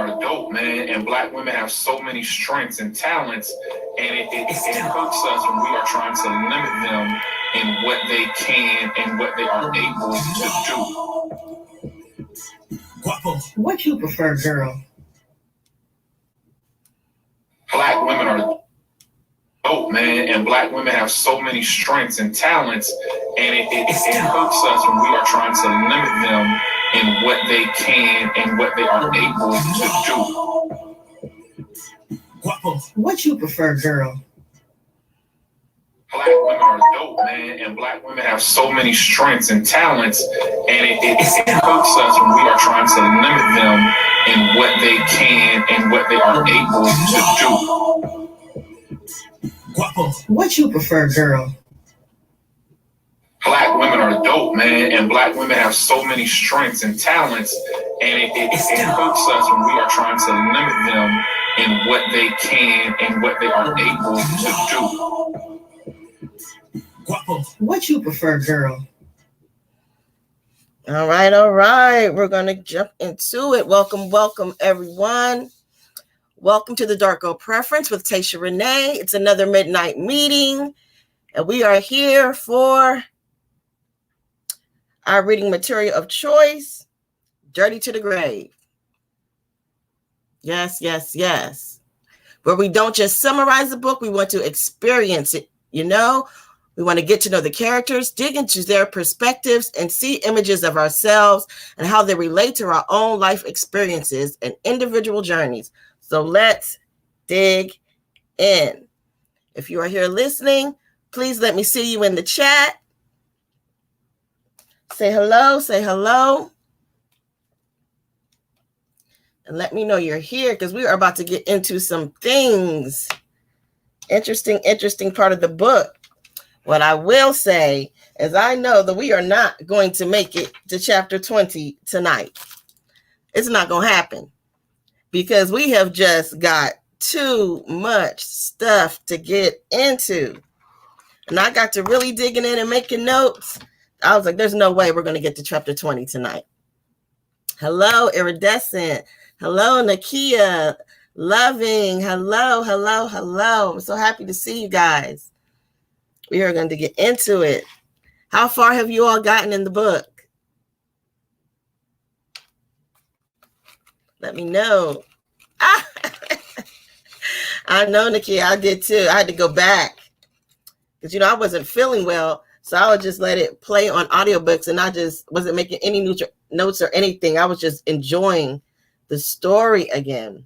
are dope, man, and black women have so many strengths and talents, and it hurts us when we are trying to limit them in what they can and what they are able to do. What you prefer, girl? Black women are dope, man, and black women have so many strengths and talents, and it hurts us when we are trying to limit them in what they can and what they are able to do. What you prefer, girl? Black women are dope, man, and black women have so many strengths and talents, and it hurts us when we are trying to limit them in what they can and what they are able to do. What you prefer, girl? Black women are dope, man, and black women have so many strengths and talents, and it hurts us when we are trying to limit them in what they can and what they are able to do. What you prefer, girl? All right. We're going to jump into it. Welcome, everyone. Welcome to the Dark Girl Preference with Tasha Renee. It's another midnight meeting, and we are here for our reading material of choice, Dirty to the Grave. Yes. Where we don't just summarize the book, we want to experience it, We want to get to know the characters, dig into their perspectives, and see images of ourselves and how they relate to our own life experiences and individual journeys. So let's dig in. If you are here listening, please let me see you in the chat. Say hello. And let me know you're here because we are about to get into some things. Interesting part of the book. What I will say is I know that we are not going to make it to chapter 20 tonight. It's not going to happen because we have just got too much stuff to get into. And I got to really digging in and making notes. I was like, there's no way we're going to get to chapter 20 tonight. Hello, Iridescent. Hello, Nakia. Loving. Hello. I'm so happy to see you guys. We are going to get into it. How far have you all gotten in the book? Let me know. I know, Nakia, I did too. I had to go back because, I wasn't feeling well. So I would just let it play on audiobooks and I just wasn't making any notes or anything. I was just enjoying the story again.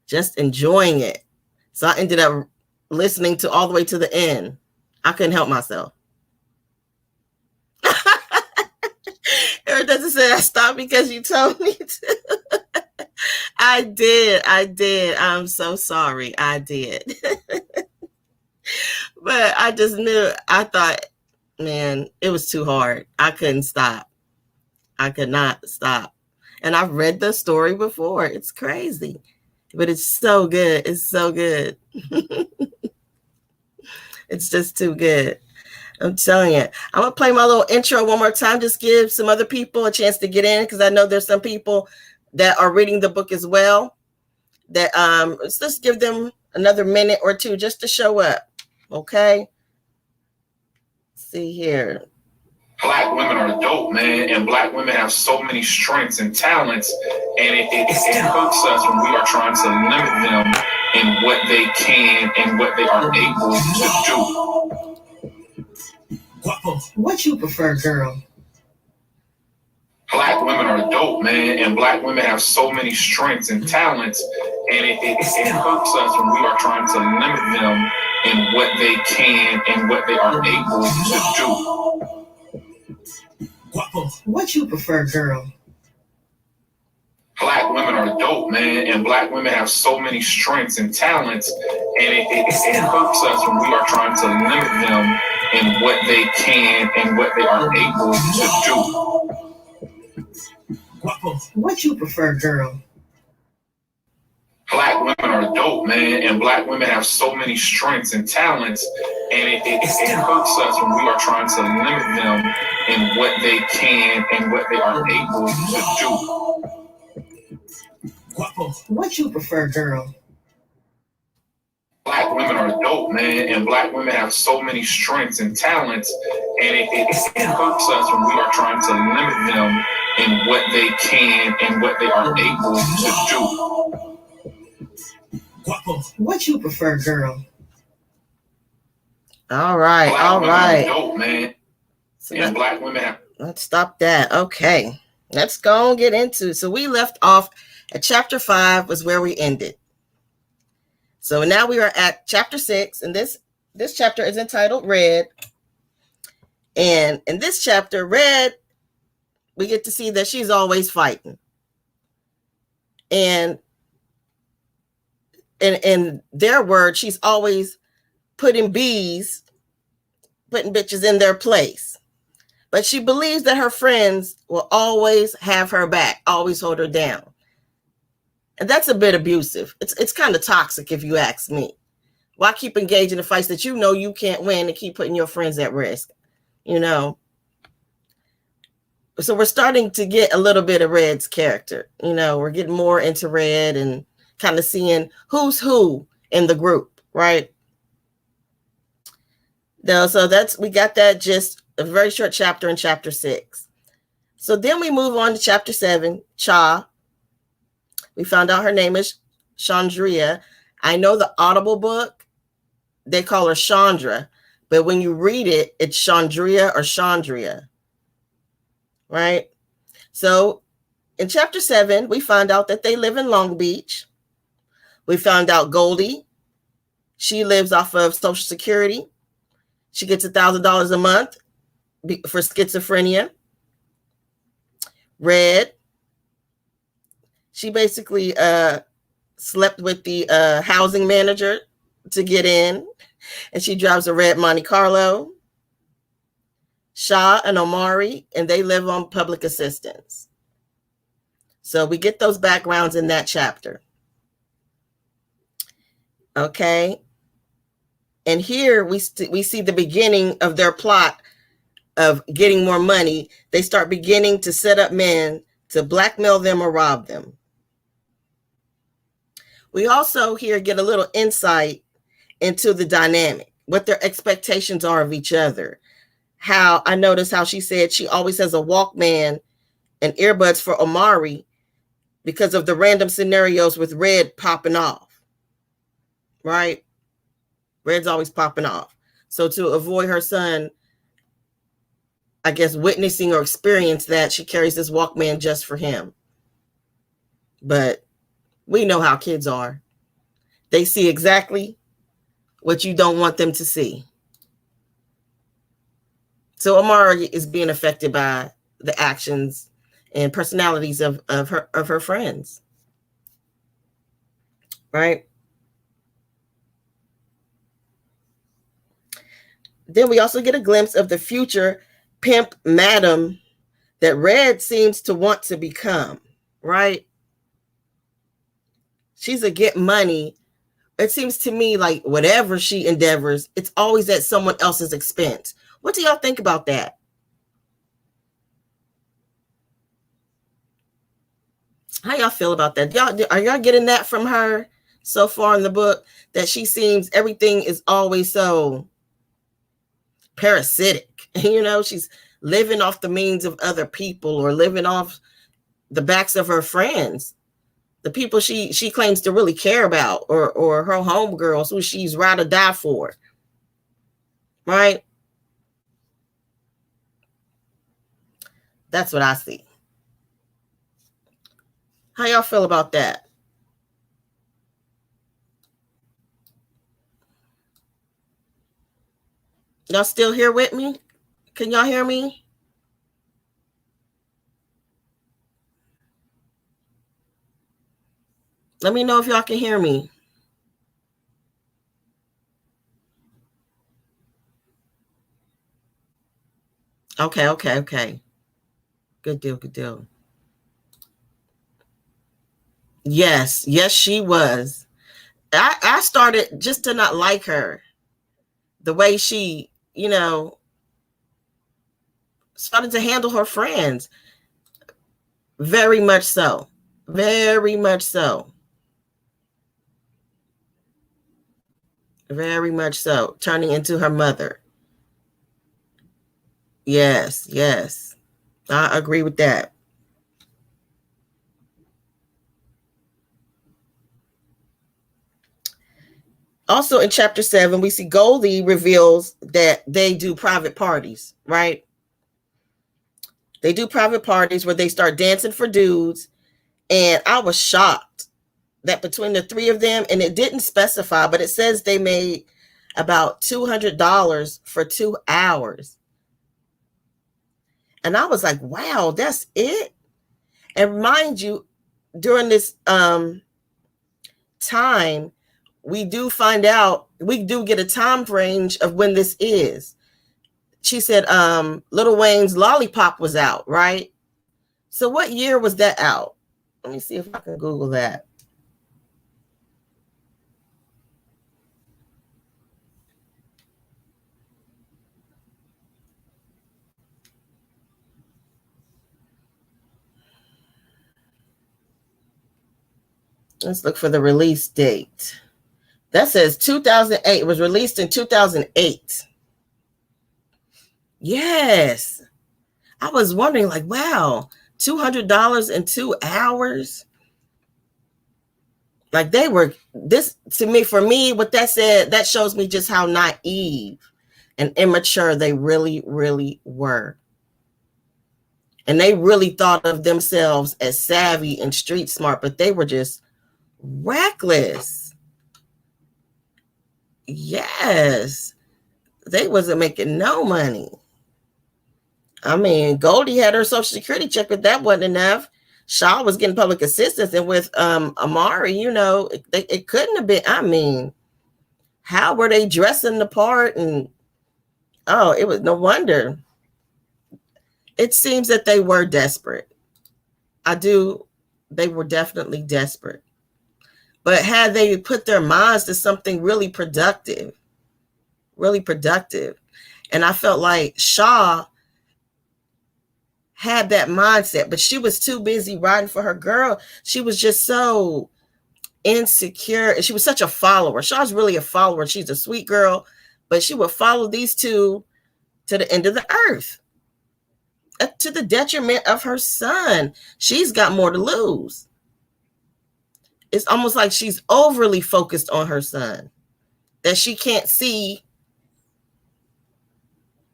Just enjoying it. So I ended up listening to all the way to the end. I couldn't help myself. Eric doesn't say I stopped because you told me to. I did. I'm so sorry. I did. But I just knew, I thought, man, it was too hard. I couldn't stop. I could not stop. And I've read the story before. It's crazy. But it's so good. It's so good. It's just too good. I'm telling you. I'm going to play my little intro one more time. Just give some other people a chance to get in because I know there's some people that are reading the book as well. That let's just give them another minute or two just to show up. Okay? Let's see here. Black women are dope, man, and black women have so many strengths and talents, and it hurts us when we are trying to limit them in what they can and what they are able to do. What you prefer, girl? Black women are dope, man, and black women have so many strengths and talents, and it hurts us when we are trying to limit them in what they can and what they are able to do. What you prefer, girl? Black women are dope, man, and black women have so many strengths and talents, and it hurts us when we are trying to limit them in what they can and what they are able to do. What you prefer, girl? Black women are dope, man, and black women have so many strengths and talents, and it hurts us when we are trying to limit them in what they can and what they are able to do. What you prefer, girl? Black women are dope, man, and black women have so many strengths and talents, and it hurts us when we are trying to limit them in what they can and what they are able to do. What you prefer, girl? All right, Black all women right. are dope, man, So and black women have. let's stop that. Okay, let's go and get into. So we left off at chapter 5 was where we ended. So now we are at chapter 6, and this chapter is entitled Red. And in this chapter, Red, we get to see that she's always fighting. And in their words, she's always putting bitches in their place. But she believes that her friends will always have her back, always hold her down. And that's a bit abusive. It's kind of toxic, if you ask me. Why keep engaging in fights that you know you can't win and keep putting your friends at risk? You know? So we're starting to get a little bit of Red's character. You know, we're getting more into Red and kind of seeing who's who in the group, right? No, so we got that just a very short chapter in chapter 6. So then we move on to chapter 7, Cha. We found out her name is Chandria. I know the Audible book, they call her Chandra, but when you read it, it's Chandria or Chandria, right? So in chapter 7, we find out that they live in Long Beach. We found out Goldie, she lives off of Social Security. She gets $1,000 a month for schizophrenia. Red, she basically slept with the housing manager to get in, and she drives a red Monte Carlo. Shah and Omari, and they live on public assistance. So we get those backgrounds in that chapter. Okay. And here we see the beginning of their plot of getting more money. They start beginning to set up men to blackmail them or rob them. We also here get a little insight into the dynamic, what their expectations are of each other. How I noticed how she said she always has a Walkman and earbuds for Omari because of the random scenarios with Red popping off, right? Red's always popping off. So to avoid her son, I guess, witnessing or experience that, she carries this Walkman just for him. But we know how kids are. They see exactly what you don't want them to see. So Omari is being affected by the actions and personalities of her friends. Right? Then we also get a glimpse of the future pimp madam that Red seems to want to become, right? She's a get money. It seems to me like whatever she endeavors, it's always at someone else's expense. What do y'all think about that? How y'all feel about that? Are y'all getting that from her so far in the book, that she seems everything is always so parasitic? You know, she's living off the means of other people or living off the backs of her friends, the people she claims to really care about, or her homegirls who she's ride or die for, right? That's what I see. How y'all feel about that? Y'all still here with me? Can y'all hear me? Let me know if y'all can hear me. Okay. Good deal. Yes, she was. I started just to not like her. The way she, started to handle her friends. Very much so. Very much so. Very much so. Turning into her mother. Yes, yes. I agree with that. Also in chapter 7, we see Goldie reveals that they do private parties, right? They do private parties where they start dancing for dudes. And I was shocked that between the three of them, and it didn't specify, but it says they made about $200 for 2 hours. And I was like, wow, that's it? And mind you, during this time, we do find out, we do get a time range of when this is. She said Lil Wayne's Lollipop was out, right? So what year was that out? Let me see if I can Google that. Let's look for the release date. That says 2008. It was released in 2008. Yes. I was wondering, like, wow, $200 in 2 hours. Like, they were, this to me, for me, what that said, that shows me just how naive and immature they really, really were. And they really thought of themselves as savvy and street smart, but they were just reckless. Yes. They wasn't making no money. I mean, Goldie had her social security check, but that wasn't enough. Shaw was getting public assistance, and with Amari, you know, it couldn't have been. I mean, how were they dressing the part? And oh, it was no wonder. It seems that they were desperate. They were definitely desperate. But had they put their minds to something really productive, and I felt like Shaw had that mindset, but she was too busy riding for her girl. She was just so insecure, and she was such a follower. Shaw's really a follower. She's a sweet girl, but she would follow these two to the end of the earth, to the detriment of her son. She's got more to lose. It's almost like she's overly focused on her son, that she can't see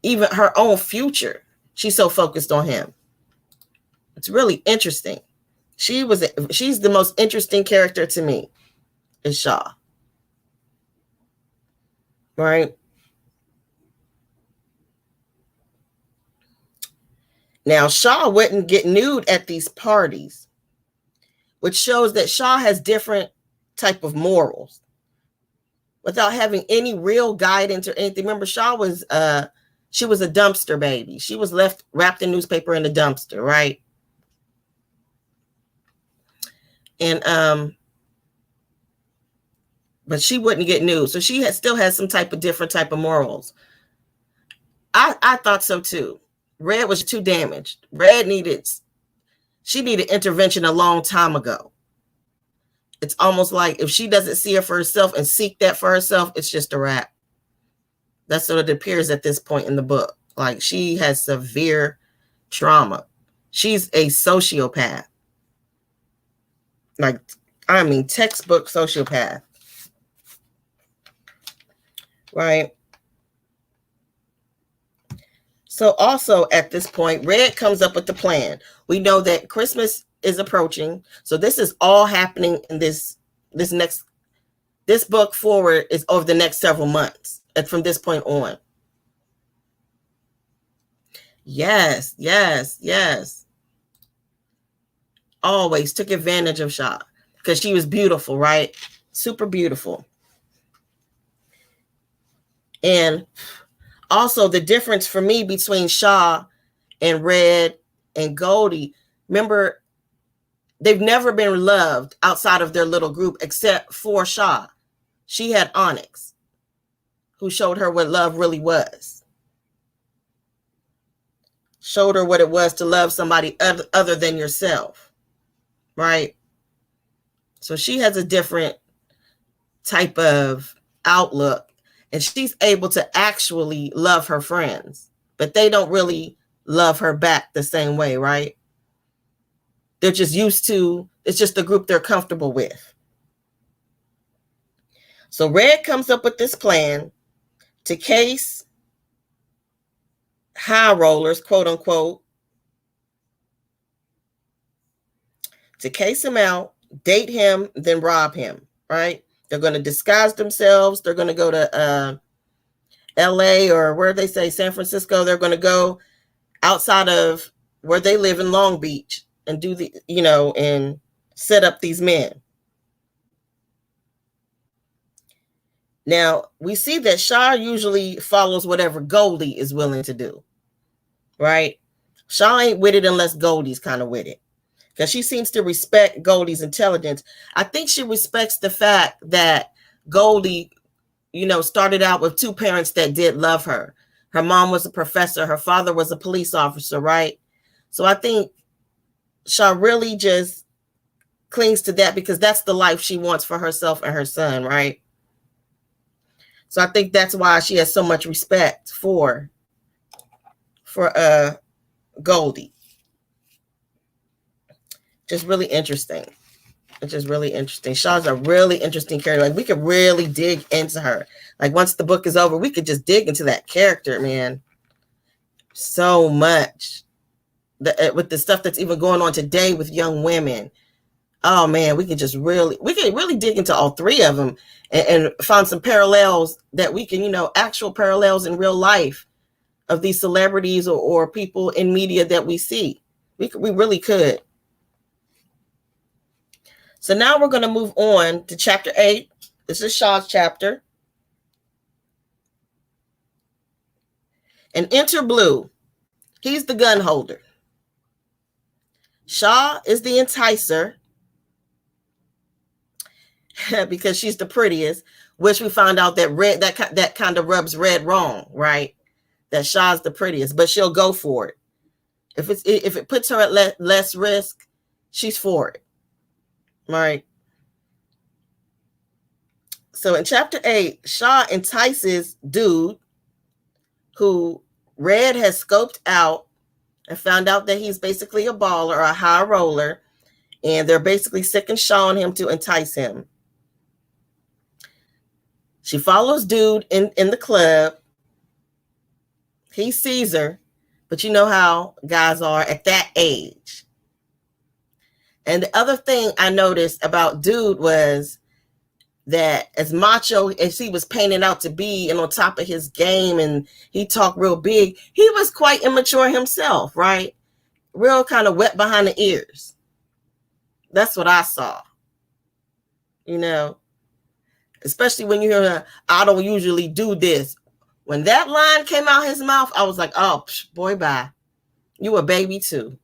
even her own future. She's so focused on him. It's really interesting. She's the most interesting character to me, is Shaw. Right? Now, Shaw wouldn't get nude at these parties, which shows that Shaw has different type of morals without having any real guidance or anything. Remember, she was a dumpster baby. She was left wrapped in newspaper in a dumpster, right? And but she wouldn't get nude, so she still has some type of different type of morals. I thought so too. Red was too damaged. She needed intervention a long time ago. It's almost like if she doesn't see it for herself and seek that for herself, it's just a wrap. That's what it appears at this point in the book. Like, she has severe trauma. She's a sociopath. Like, I mean, textbook sociopath. Right? So also at this point, Red comes up with the plan. We know that Christmas is approaching. So this is all happening in this book forward is over the next several months. And from this point on. Yes. Always took advantage of Shaw because she was beautiful, right? Super beautiful. And also the difference for me between Shaw and Red and Goldie, remember, they've never been loved outside of their little group except for Shaw. She had Onyx, who showed her what love really was. Showed her what it was to love somebody other than yourself, right? So she has a different type of outlook, and she's able to actually love her friends, but they don't really love her back the same way, right? They're just used to, it's just the group they're comfortable with. So Red comes up with this plan to case high rollers, quote unquote, to case him out, date him, then rob him, right? They're going to disguise themselves. They're going to go to LA, or where they say San Francisco. They're going to go outside of where they live in Long Beach and do the, and set up these men. Now, we see that Shaw usually follows whatever Goldie is willing to do, right? Shaw ain't with it unless Goldie's kind of with it, because she seems to respect Goldie's intelligence. I think she respects the fact that Goldie, started out with two parents that did love her. Her mom was a professor. Her father was a police officer, right? So I think Shaw really just clings to that because that's the life she wants for herself and her son, right? So I think that's why she has so much respect for Goldie. Just really interesting. It's just really interesting. Shaw's a really interesting character. Like, we could really dig into her. Like, once the book is over, we could just dig into that character, man. So much. With the stuff that's even going on today with young women. Oh man, we can really dig into all three of them and find some parallels that we can, actual parallels in real life of these celebrities or people in media that we see. We really could. So now we're going to move on to chapter 8. This is Shaw's chapter. And enter Blue. He's the gun holder. Shaw is the enticer because she's the prettiest, which we found out that Red, that kind of rubs Red wrong, right? That Shaw's the prettiest, but she'll go for it. If it puts her at less risk, she's for it. Right. So in chapter 8, Shaw entices Dude, who Red has scoped out and found out that he's basically a baller or a high roller, and they're basically sicking Shaw on him to entice him. She follows Dude in the club. He sees her, but you know how guys are at that age. And the other thing I noticed about Dude was that as macho as he was painted out to be and on top of his game and he talked real big, he was quite immature himself, right? Real kind of wet behind the ears. That's what I saw. Especially when you hear, I don't usually do this. When that line came out his mouth, I was like, oh, boy, bye. You a baby too.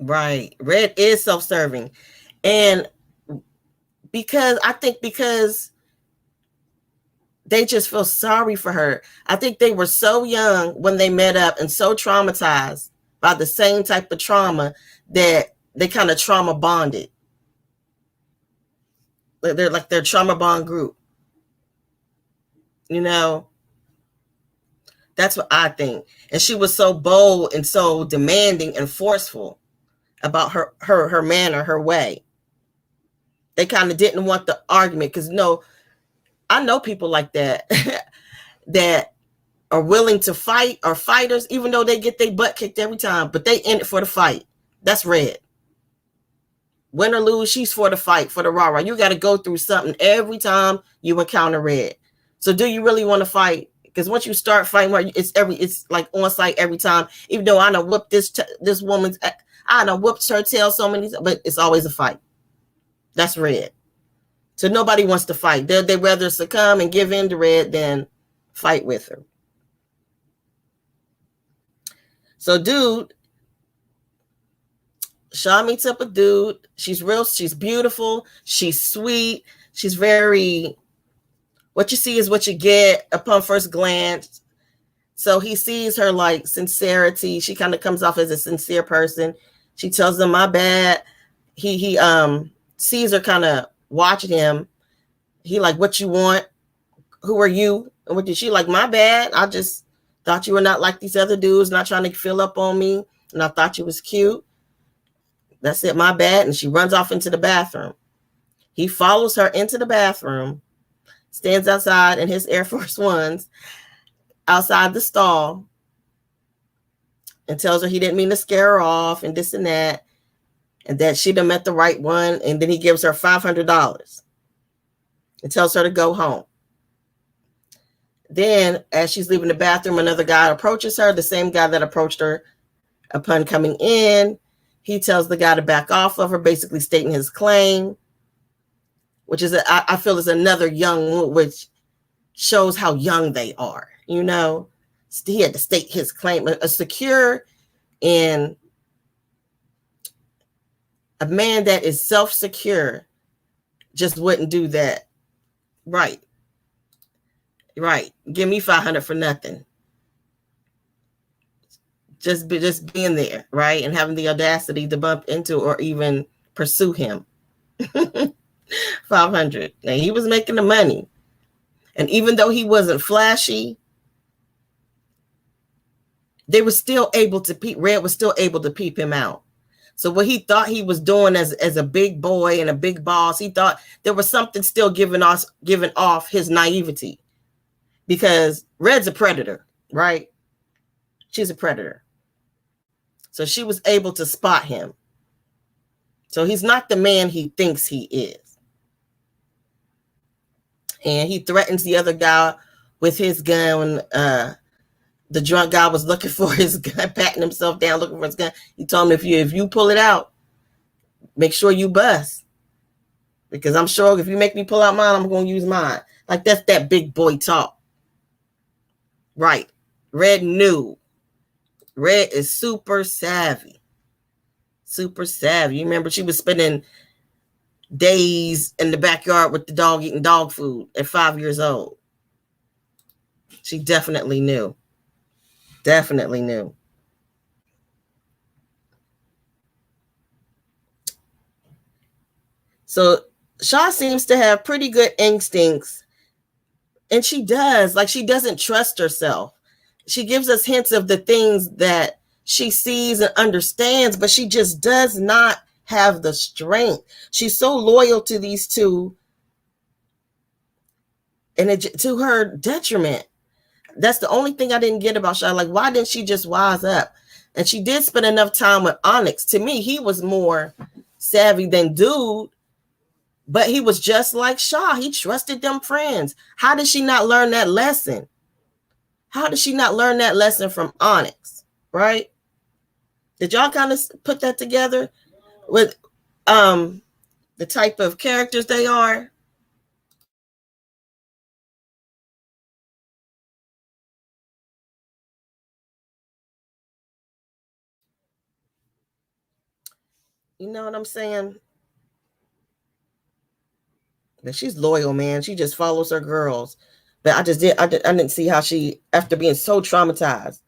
Right. Red is self-serving. And because they just feel sorry for her. I think they were so young when they met up and so traumatized by the same type of trauma that they kind of trauma bonded. They're like their trauma bond group. That's what I think. And she was so bold and so demanding and forceful about her manner, her way. They kind of didn't want the argument because I know people like that that are willing to fight, or fighters, even though they get their butt kicked every time, but they in it for the fight. That's Red. Win or lose, she's for the fight, for the rah-rah. You got to go through something every time you encounter Red. So do you really want to fight? Because once you start fighting, it's like on site every time. Even though I know whooped this woman's, I know whooped her tail so many, but it's always a fight. That's Red. So nobody wants to fight. They'd rather succumb and give in to Red than fight with her. So Dude, Shaw meets up with Dude. She's beautiful. She's sweet. She's very, what you see is what you get upon first glance. So he sees her like sincerity. She kind of comes off as a sincere person. She tells him, my bad. He sees her kind of watching him. He like, what you want? Who are you? And what did she like? My bad. I just thought you were not like these other dudes, not trying to fill up on me. And I thought you was cute. That's it. My bad. And she runs off into the bathroom. He follows her into the bathroom, stands outside in his Air Force Ones outside the stall, and tells her he didn't mean to scare her off and this and that she'd have met the right one. And then he gives her $500 and tells her to go home. Then as she's leaving the bathroom, another guy approaches her, the same guy that approached her upon coming in. He tells the guy to back off of her, basically stating his claim, which is, I feel, is another young, which shows how young they are. You know, he had to state his claim. A secure and a man that is self-secure just wouldn't do that. Right. Give me $500 for nothing. Just being there, right, and having the audacity to bump into or even pursue him. $500. Now he was making the money, and even though he wasn't flashy, they were still able to peep. Red was still able to peep him out. So what he thought he was doing as a big boy and a big boss, he thought there was something still giving off his naivety, because Red's a predator, right? She's a predator. So she was able to spot him. So he's not the man he thinks he is. And he threatens the other guy with his gun. The drunk guy was looking for his gun, patting himself down, looking for his gun. He told him, if you pull it out, make sure you bust. Because I'm sure if you make me pull out mine, I'm going to use mine. Like, that's that big boy talk. Right. Red knew. Red is super savvy. Super savvy. You remember she was spending days in the backyard with the dog eating dog food at 5 years old. She definitely knew. Definitely knew. So Shaw seems to have pretty good instincts. And she does. Like, she doesn't trust herself. She gives us hints of the things that she sees and understands, but she just does not have the strength. She's so loyal to these two, and to her detriment. That's the only thing I didn't get about Shaw. Like, why didn't she just wise up? And she did spend enough time with Onyx. To me, he was more savvy than Dude, but he was just like Shaw. He trusted them friends. How did she not learn that lesson? How did she not learn that lesson from Onyx, right? Did y'all kind of put that together with the type of characters they are? You know what I'm saying? But she's loyal, man. She just follows her girls. But I didn't see how she, after being so traumatized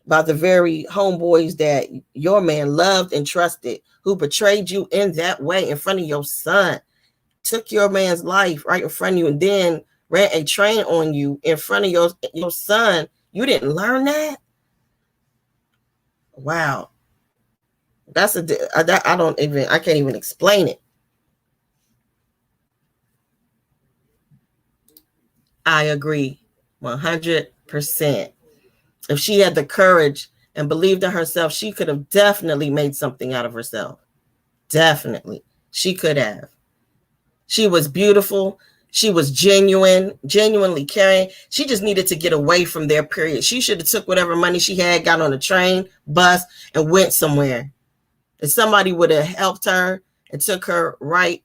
by the very homeboys that your man loved and trusted, who betrayed you in that way in front of your son, took your man's life right in front of you, and then ran a train on you in front of your son. You didn't learn that? Wow. I can't even explain it. I agree 100%. If she had the courage and believed in herself, she could have definitely made something out of herself. Definitely. She could have. She was beautiful. She was genuinely caring. She just needed to get away from there, period. She should have took whatever money she had, got on a train, bus, and went somewhere. And somebody would have helped her and took her right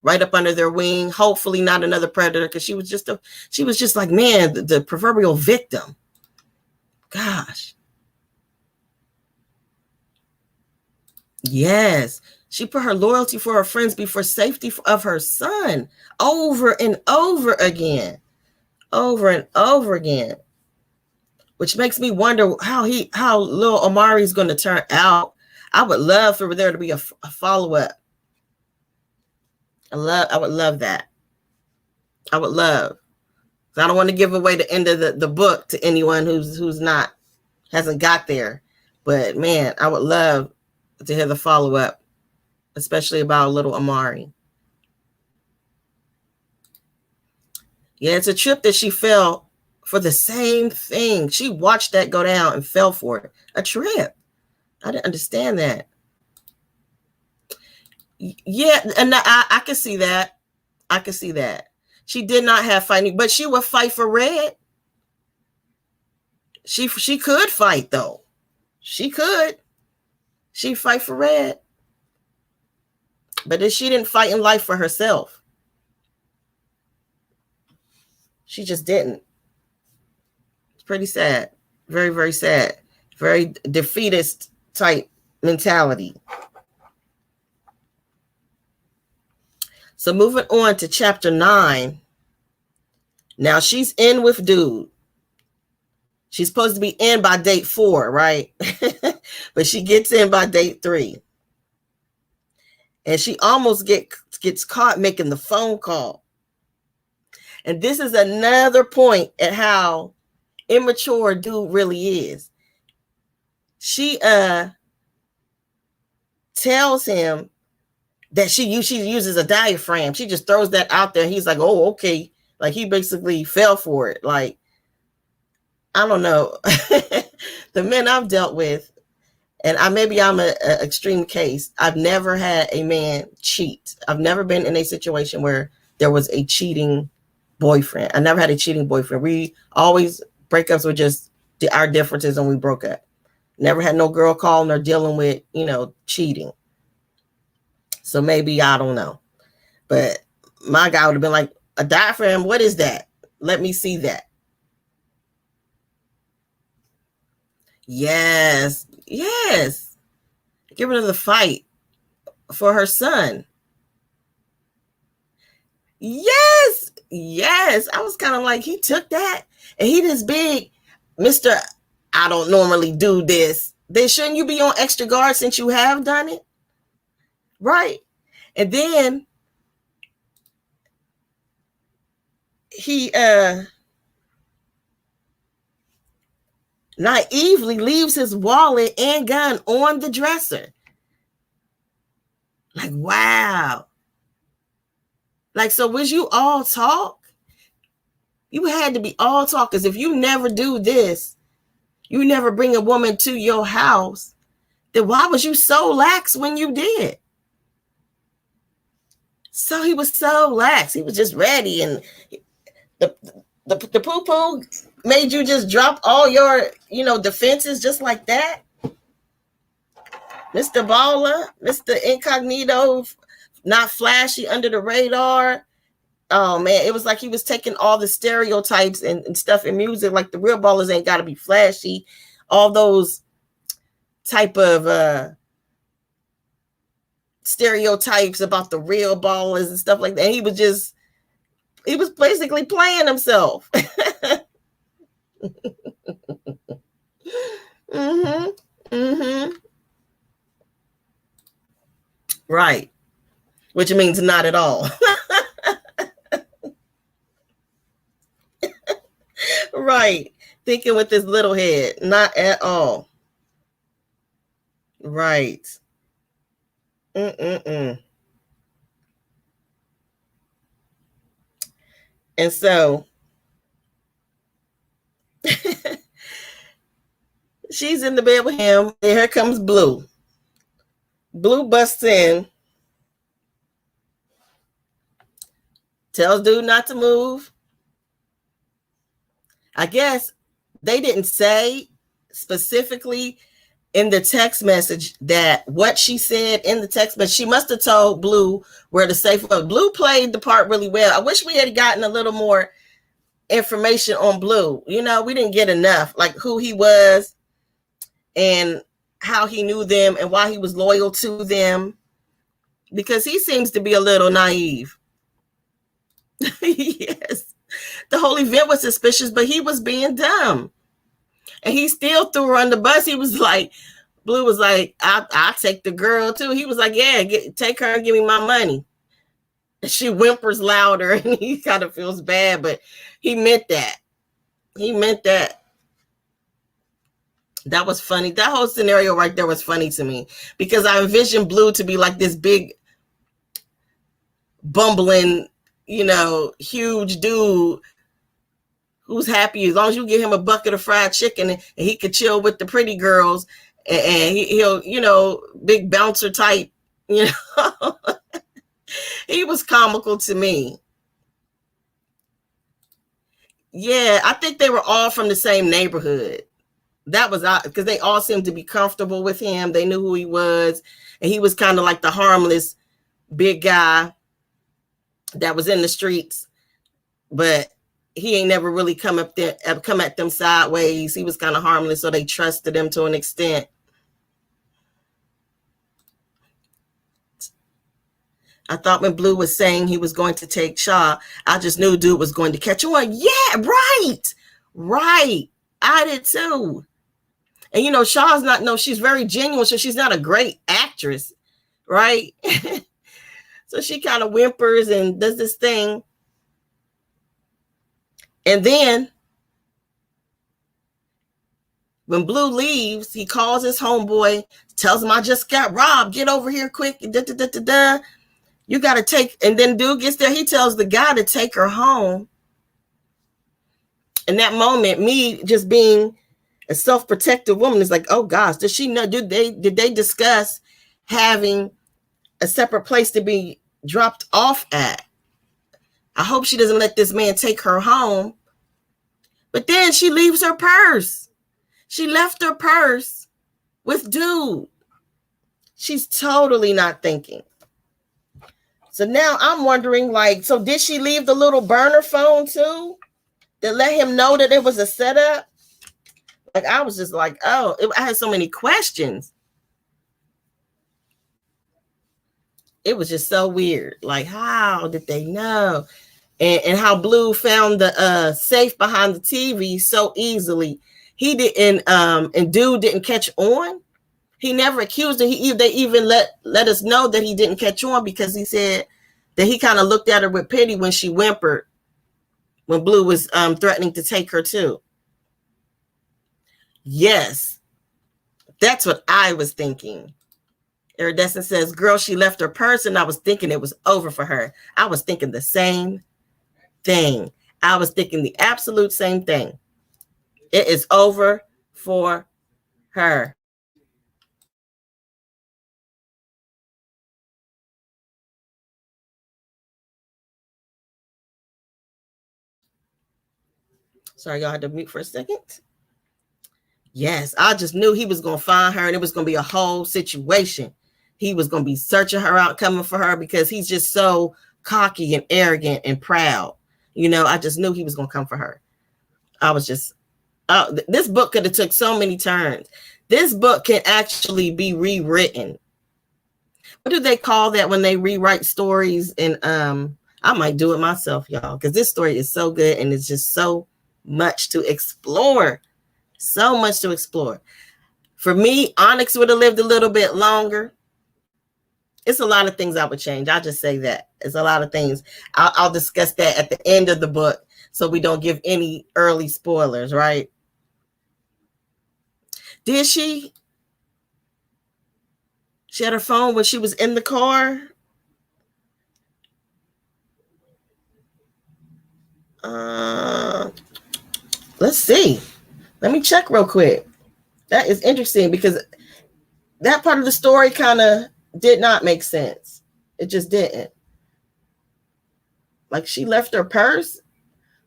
up under their wing. Hopefully not another predator, because she was just like, man, the proverbial victim. Gosh. Yes. She put her loyalty for her friends before safety of her son over and over again. Over and over again. which makes me wonder how little Omari's going to turn out. I would love for there to be a follow-up. I would love that. I would love. I don't want to give away the end of the book to anyone who's hasn't got there. But man, I would love to hear the follow-up, especially about little Omari. Yeah, it's a trip that she fell for the same thing. She watched that go down and fell for it. A trip. I didn't understand that. Yeah, and I can see that. I can see that. She did not have fighting, but she would fight for Red. She could fight though. She could. She'd fight for Red. But then she didn't fight in life for herself. She just didn't. It's pretty sad. Very, very sad. Very defeatist type mentality. So moving on to chapter 9. Now she's in with dude. She's supposed to be in by date 4, right? But she gets in by date 3. And she almost gets caught making the phone call. And this is another point at how immature dude really is. She tells him that she uses a diaphragm. She just throws that out there. He's like, oh, okay. Like he basically fell for it. Like, I don't know. The men I've dealt with, and maybe I'm an extreme case. I've never had a man cheat. I've never been in a situation where there was a cheating boyfriend. I never had a cheating boyfriend. We always breakups were just our differences and we broke up. Never had no girl calling or dealing with, cheating. So maybe, I don't know. But my guy would have been like, a diaphragm, what is that? Let me see that. Yes. Give her the fight for her son. Yes. I was kind of like, he took that and he this big, Mr. I don't normally do this. Then shouldn't you be on extra guard since you have done it? Right. And then he naively leaves his wallet and gun on the dresser. Like, wow. Like, so was you all talk? You had to be all talk, because if you never do this, you never bring a woman to your house, then why was you so lax when you did? So he was so lax. He was just ready. And the poo-poo made you just drop all your, defenses just like that. Mr. Baller, Mr. Incognito, not flashy, under the radar. Oh, man, it was like he was taking all the stereotypes and stuff in music, like the real ballers ain't got to be flashy. All those type of stereotypes about the real ballers and stuff like that. And he was basically playing himself. Right. Which means not at all. Right. Thinking with his little head. Not at all. Right. And so she's in the bed with him. And here comes Blue. Blue busts in. Tells dude not to move. I guess they didn't say specifically in the text message that what she said in the text message. She must have told Blue where the safe was. Blue played the part really well. I wish we had gotten a little more information on Blue. We didn't get enough, like who he was and how he knew them and why he was loyal to them, because he seems to be a little naive. Yes. The whole event was suspicious, but he was being dumb. And he still threw her on the bus. He was like, Blue was like, I'll take the girl too. He was like, yeah, take her and give me my money. She whimpers louder and he kind of feels bad, but he meant that. He meant that. That was funny. That whole scenario right there was funny to me because I envisioned Blue to be like this big, bumbling, huge dude who's happy as long as you give him a bucket of fried chicken and he could chill with the pretty girls and he'll, big bouncer type, he was comical to me. Yeah, I think they were all from the same neighborhood. That was because they all seemed to be comfortable with him. They knew who he was. And he was kind of like the harmless big guy that was in the streets. But he ain't never really come at them sideways. He was kind of harmless, so they trusted him to an extent. I thought when Blue was saying he was going to take Shaw, I just knew dude was going to catch on. Yeah, right. I did too. And Shaw's not, she's very genuine, so she's not a great actress, right? So she kind of whimpers and does this thing. And then when Blue leaves, he calls his homeboy, tells him, I just got robbed. Get over here quick. You got to take, and then dude gets there. He tells the guy to take her home. In that moment, me just being a self-protective woman is like, oh gosh, does she know? Did they discuss having a separate place to be dropped off at? I hope she doesn't let this man take her home. But then she leaves her purse. She left her purse with dude. She's totally not thinking. So now I'm wondering, so did she leave the little burner phone too? To let him know that it was a setup? I was just like, I had so many questions. It was just so weird. How did they know? And how Blue found the safe behind the TV so easily. He didn't, and dude didn't catch on. He never accused her. They even let us know that he didn't catch on because he said that he kind of looked at her with pity when she whimpered when Blue was threatening to take her too. Yes, that's what I was thinking. Iridescent says, girl, she left her purse, and I was thinking it was over for her. I was thinking the same thing. I was thinking the absolute same thing. It is over for her. Sorry, y'all had to mute for a second. Yes, I just knew he was going to find her and it was going to be a whole situation. He was going to be searching her out, coming for her because he's just so cocky and arrogant and proud. I just knew he was going to come for her. I was just, this book could have took so many turns. This book can actually be rewritten. What do they call that when they rewrite stories? And I might do it myself, y'all, because this story is so good and it's just so much to explore. So much to explore. For me, Onyx would have lived a little bit longer. It's a lot of things I would change. I'll just say that. It's a lot of things. I'll discuss that at the end of the book so we don't give any early spoilers, right? Did she? She had her phone when she was in the car. Let's see. Let me check real quick. That is interesting because that part of the story kind of did not make sense. It just didn't. She left her purse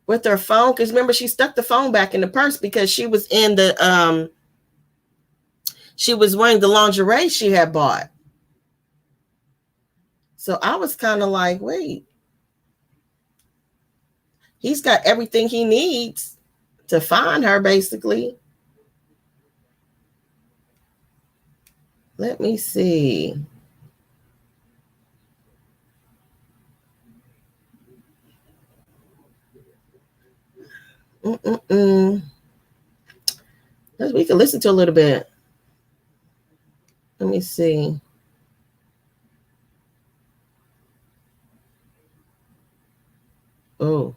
with her phone because remember she stuck the phone back in the purse because she was in the she was wearing the lingerie she had bought. So I was kind of like, wait, he's got everything he needs to find her, basically. Let me see. We can listen to a little bit. Let me see. Oh.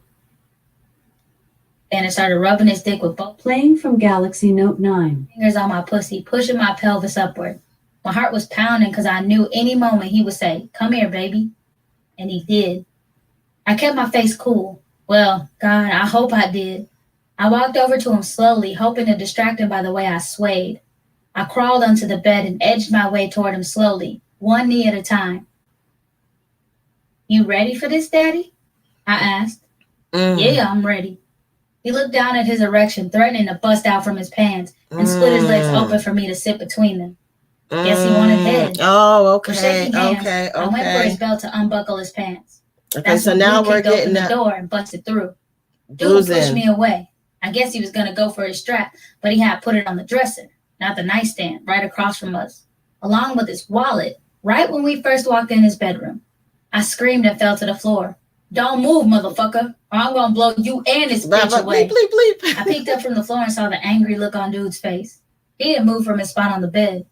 And it started rubbing his dick with both Playing from Galaxy Note 9. fingers on my pussy, pushing my pelvis upward. My heart was pounding because I knew any moment he would say, "Come here, baby." And he did. I kept my face cool. Well, God, I hope I did. I walked over to him slowly, hoping to distract him by the way I swayed. I crawled onto the bed and edged my way toward him slowly, one knee at a time. "You ready for this, Daddy?" I asked. "Yeah, I'm ready." He looked down at his erection, threatening to bust out from his pants, and split his legs open for me to sit between them. Guess he wanted head. Oh, okay. With shaking hands, Okay. I went for his belt to unbuckle his pants. Okay, That's so when now Blue we're kicked open getting the that. door and busted through. Dude Blue's pushed in. me away. I guess he was going to go for his strap, but he had put it on the dresser, not the nightstand, right across from us, along with his wallet, right when we first walked in his bedroom. I screamed and fell to the floor. "Don't move, motherfucker, or I'm going to blow you and this bitch away." Bleep, bleep, bleep. I peeked up from the floor and saw the angry look on dude's face. He didn't move from his spot on the bed.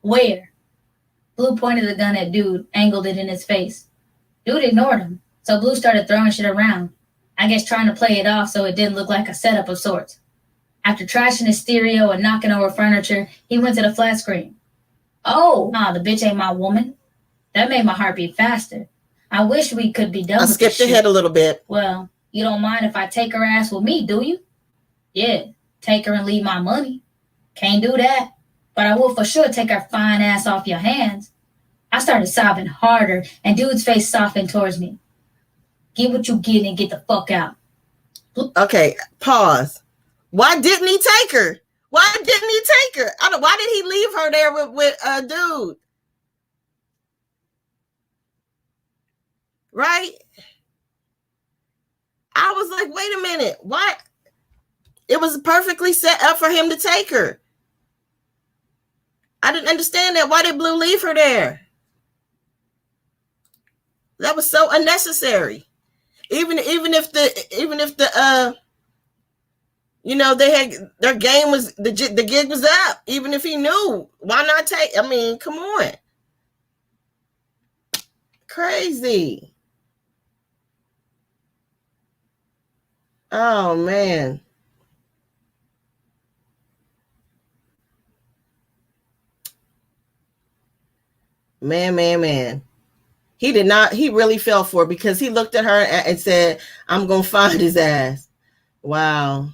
"Where?" Blue pointed the gun at dude, angled it in his face. Dude ignored him, so Blue started throwing shit around. I guess trying to play it off so it didn't look like a setup of sorts. After trashing his stereo and knocking over furniture, he went to the flat screen. "Oh, nah, the bitch ain't my woman." That made my heart beat faster. I wish we could be done I with skipped this ahead shit. a little bit. "Well, you don't mind if I take her ass with me, do you?" "Yeah, take her and leave my money." "Can't do that, but I will for sure take her fine ass off your hands." I started sobbing harder, and dude's face softened towards me. "Get what you get and get the fuck out." Okay, pause. Why didn't he take her? Why didn't he take her? Why did he leave her there with a dude? Right? I was like, wait a minute. Why? It was perfectly set up for him to take her. I didn't understand that. Why did Blue leave her there? That was so unnecessary. Even if the they had their game was the gig was up. Even if he knew, why not take? I mean, come on, crazy. Oh man. Man. He did not, he really fell for it because he looked at her and said, "I'm going to find his ass." Wow.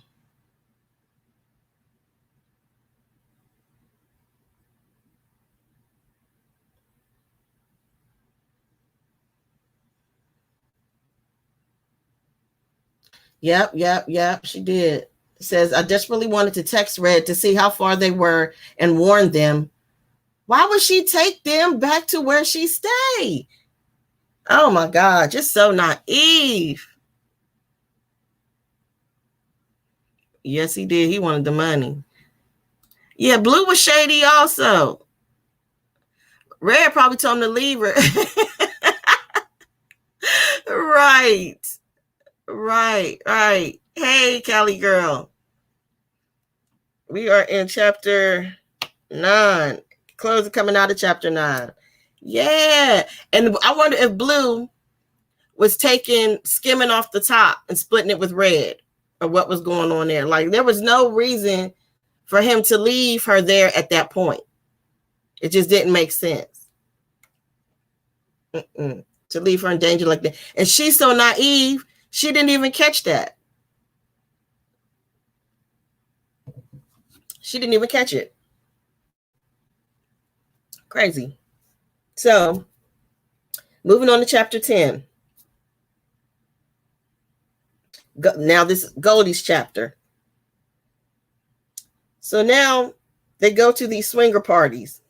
Yep. She did. It says, "I desperately wanted to text Red to see how far they were and warn them." Why would she take them back to where she stayed? Oh my God, just so naive. Yes, he did. He wanted the money. Yeah, Blue was shady also. Red probably told him to leave her. Right. Hey, Cali girl. We are in chapter 9. Closing coming out of chapter 9. Yeah. And I wonder if Blue was skimming off the top and splitting it with Red, or what was going on there. Like, there was no reason for him to leave her there at that point. It just didn't make sense. To leave her in danger like that. And she's so naive, she didn't even catch that. She didn't even catch it. Crazy. So, moving on to chapter 10. Now this Goldie's chapter. So now they go to these swinger parties.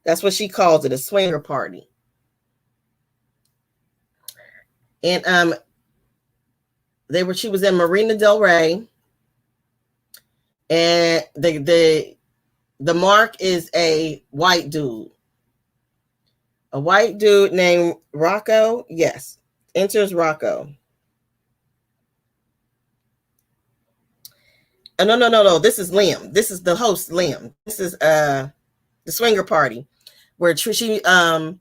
That's what she calls it, a swinger party. And she was in Marina Del Rey. And the mark is a white dude. A white dude named Rocco. Yes. Enters Rocco. No. This is Liam. This is the host, Liam. This is the swinger party where she I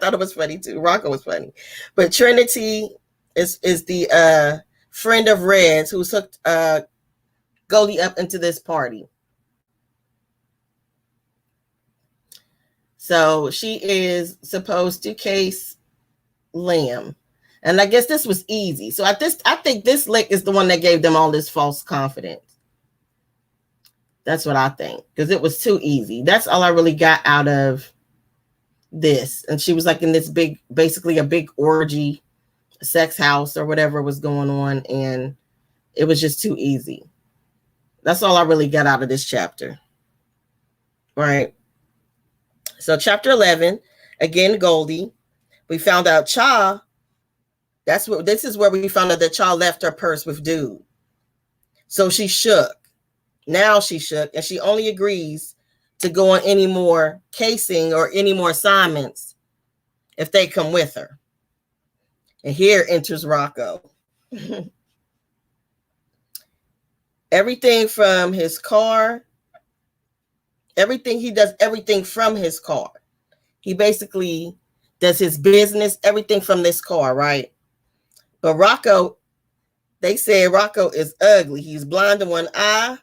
thought it was funny too. Rocco was funny. But Trinity is the friend of Red's who's hooked Goldie up into this party. So she is supposed to case Liam. And I guess this was easy. So I think this lick is the one that gave them all this false confidence. That's what I think. Because it was too easy. That's all I really got out of this. And she was like in this big, basically a big orgy, sex house or whatever was going on. And it was just too easy. That's all I really got out of this chapter. Right. So chapter 11, again, Goldie. We found out Cha. This is where we found out that Cha left her purse with Dude. So she shook. Now she shook, and she only agrees to go on any more casing or any more assignments if they come with her. And here enters Rocco. Everything from his car, he does everything from his car. He basically does his business, everything from this car, right? But Rocco, they said Rocco is ugly. He's blind in one eye.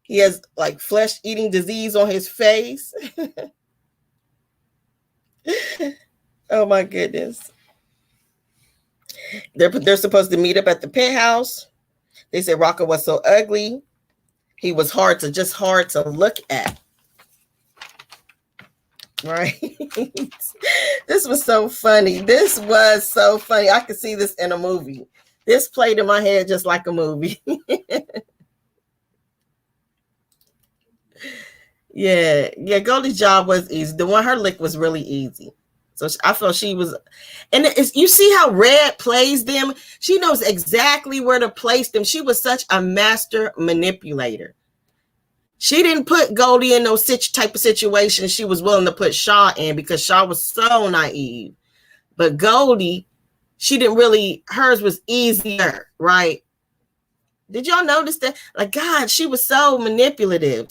He has like flesh-eating disease on his face. Oh my goodness. They're supposed to meet up at the penthouse. They said Rocco was so ugly. He was hard to look at. Right? This was so funny. I could see this in a movie. This played in my head just like a movie. Yeah. Goldie's job was easy. The one, her lick was really easy. So I felt she was, and you see how Red plays them. She knows exactly where to place them. She was such a master manipulator. She didn't put Goldie in no type of situation she was willing to put Shaw in because Shaw was so naive. But Goldie, she didn't really, hers was easier, right? Did y'all notice that? Like, God, she was so manipulative.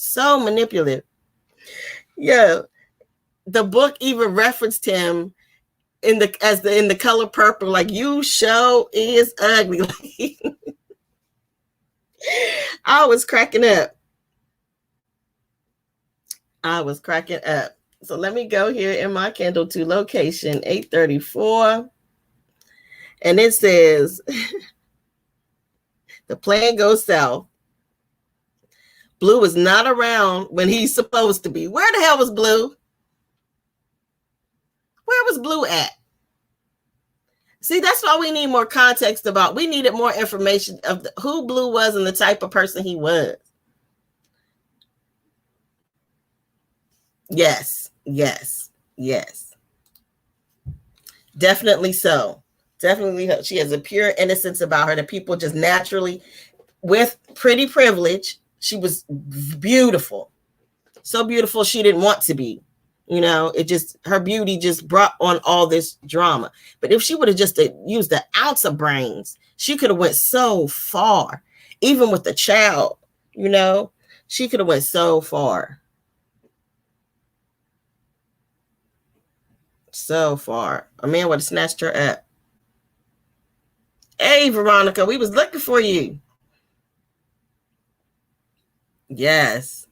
Yeah. The book even referenced him in the color purple, like, you show is ugly. I was cracking up. So let me go here in my Kindle to location 834. And it says, the plan goes south. Blue is not around when he's supposed to be. Where the hell was Blue? Where was Blue at? See, that's why we need more context about. We needed more information of who Blue was and the type of person he was. Yes. Definitely so. Definitely, she has a pure innocence about her that people just naturally, with pretty privilege, she was beautiful. So beautiful she didn't want to be. You know, her beauty just brought on all this drama. But if she would have just used the ounce of brains, she could have went so far. Even with the child, you know, she could have went so far. So far. A man would have snatched her up. Hey, Veronica, we was looking for you. Yes.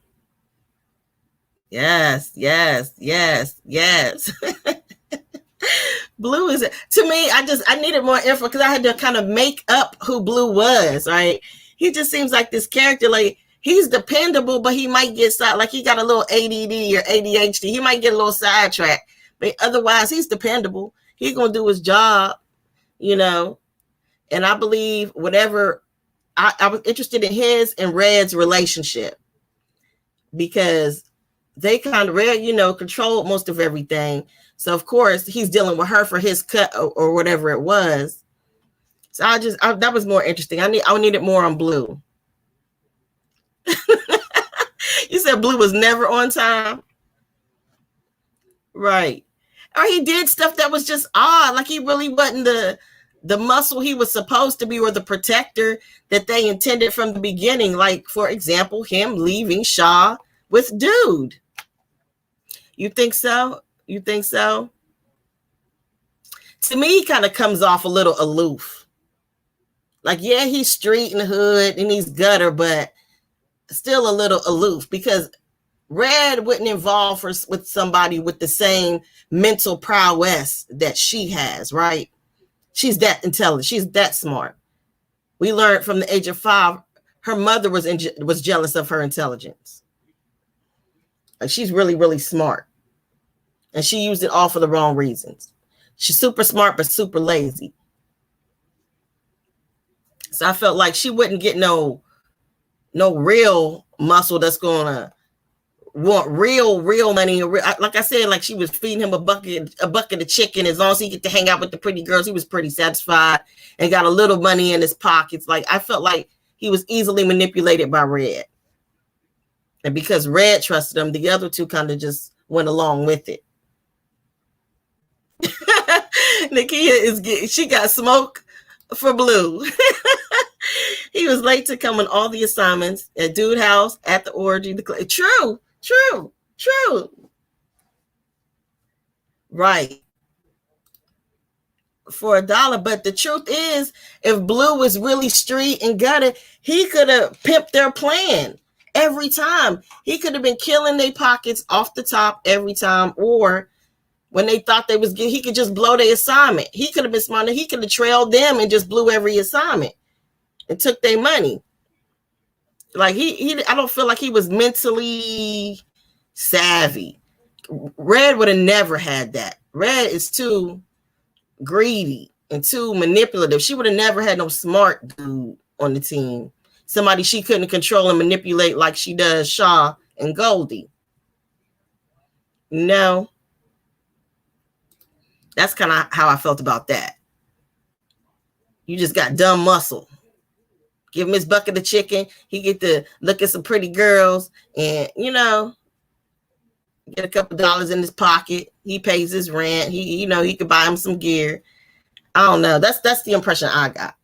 Blue is, to me, I needed more info because I had to kind of make up who Blue was, right? He just seems like this character, like he's dependable, but he might get like he got a little ADD or ADHD. He might get a little sidetracked, but otherwise he's dependable. He's gonna do his job, you know. And I believe whatever, I was interested in his and Red's relationship because they kind of, Red, you know, controlled most of everything. So of course he's dealing with her for his cut or whatever it was. So that was more interesting. I needed more on Blue. You said Blue was never on time. Right. Or he did stuff that was just odd. Like he really wasn't the muscle he was supposed to be, or the protector that they intended from the beginning. Like, for example, him leaving Shaw with Dude. You think so? You think so? To me, he kind of comes off a little aloof. Like, yeah, he's street and hood and he's gutter, but still a little aloof, because Red wouldn't involve her with somebody with the same mental prowess that she has, right? She's that intelligent. She's that smart. We learned from the age of 5, her mother was jealous of her intelligence. Like, she's really, really smart. And she used it all for the wrong reasons. She's super smart, but super lazy. So I felt like she wouldn't get no real muscle that's going to want real money. Like I said, like, she was feeding him a bucket of chicken. As long as he get to hang out with the pretty girls, he was pretty satisfied and got a little money in his pockets. Like, I felt like he was easily manipulated by Red. And because Red trusted him, the other two kind of just went along with it. Nakia she got smoke for Blue. He was late to come on all the assignments at Dude House, at the orgy. True. Right. For $1. But the truth is, if Blue was really street and gutter, he could have pimped their plan every time. He could have been killing their pockets off the top every time, or when they thought they was good, he could just blow their assignment. He could have been smarter. He could have trailed them and just blew every assignment and took their money. Like, I don't feel like he was mentally savvy. Red would have never had that. Red is too greedy and too manipulative. She would have never had no smart dude on the team. Somebody she couldn't control and manipulate like she does Shaw and Goldie. No. That's kind of how I felt about that. You just got dumb muscle. Give him his bucket of chicken. He get to look at some pretty girls and, get a couple dollars in his pocket. He pays his rent. He could buy him some gear. I don't know. That's the impression I got.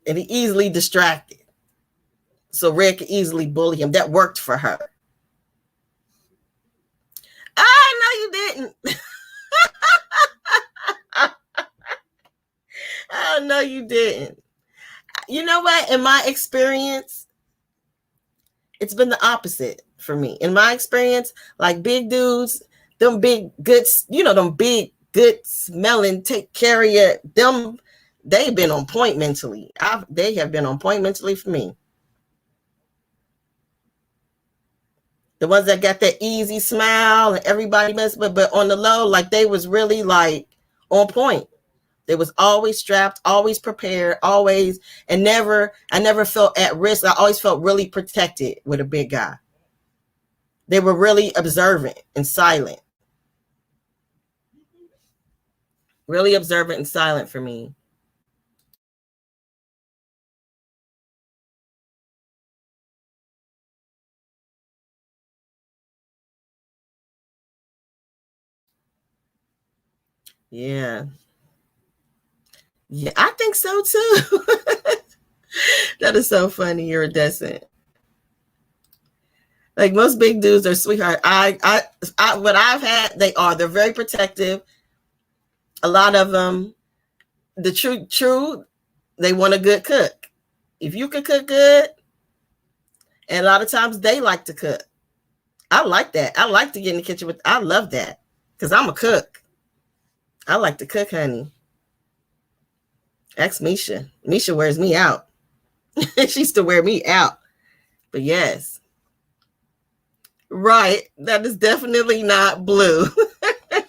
And he easily distracted. So Red could easily bully him. That worked for her. Ah, no, you didn't. Oh, no, you didn't. You know what? In my experience, it's been the opposite for me. In my experience, like, big dudes, them big good, them big good smelling, take care of you. Them, they've been on point mentally. They have been on point mentally for me. The ones that got that easy smile and everybody mess with, but on the low, like, they was really like on point. They was always strapped, always prepared, always, and I never felt at risk. I always felt really protected with a big guy. They were really observant and silent. Really observant and silent for me. Yeah. Yeah, I think so too. That is so funny. You're iridescent. Like, most big dudes are sweetheart. What I've had, they're very protective. A lot of them, the true, they want a good cook. If you can cook good, and a lot of times they like to cook. I like that. I like to get in the kitchen I love that, because I'm a cook. I like to cook, honey. Ask Misha. Misha wears me out. She used to wear me out. But yes. Right. That is definitely not Blue.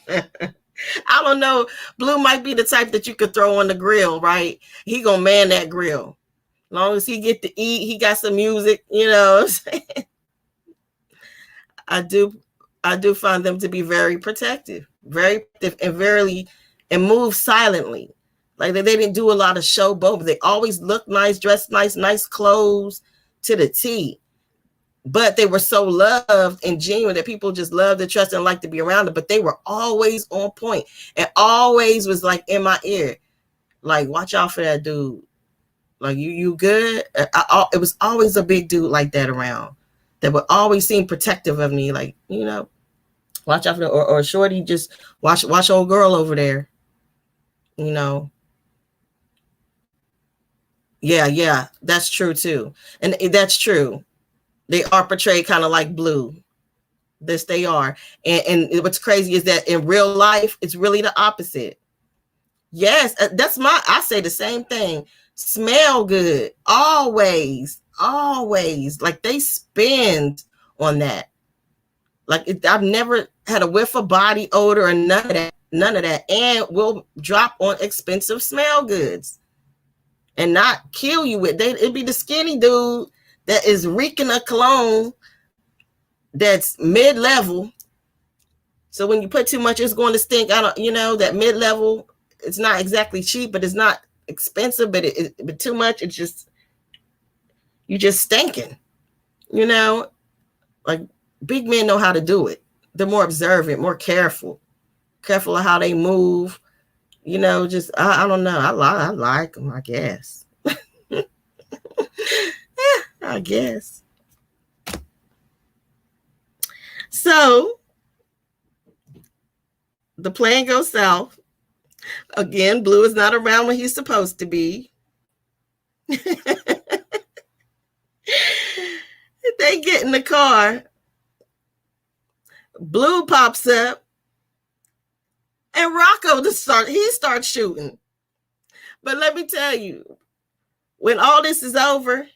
I don't know. Blue might be the type that you could throw on the grill, right? He gonna man that grill. As long as he get to eat, he got some music, I do find them to be very protective, and move silently. Like, they didn't do a lot of show both. They always look nice, dressed nice clothes to the T. but they were so loved and genuine that people just loved and trusted and liked to be around them. But they were always on point and always was like in my ear, like, watch out for that dude. Like, you good? It was always a big dude like that around that would always seem protective of me. Like, you know, watch out for or shorty, just watch old girl over there. You know. Yeah, that's true too. And that's true. They are portrayed kind of like Blue. This they are. And what's crazy is that in real life, it's really the opposite. Yes, I say the same thing. Smell good. Always. Like they spend on that. Like I've never had a whiff of body odor or none of that. And will drop on expensive smell goods and not kill you with. It'd be the skinny dude that is reeking a cologne that's mid-level. So when you put too much, it's going to stink. That mid-level, it's not exactly cheap, but it's not expensive, but too much, it's just, you just stinking. Like big men know how to do it. They're more observant, more careful of how they move. Just, I don't know. I like them, I guess. I guess. So the plan goes south. Again, Blue is not around when he's supposed to be. They get in the car. Blue pops up. And Rocco starts shooting. But let me tell you, when all this is over,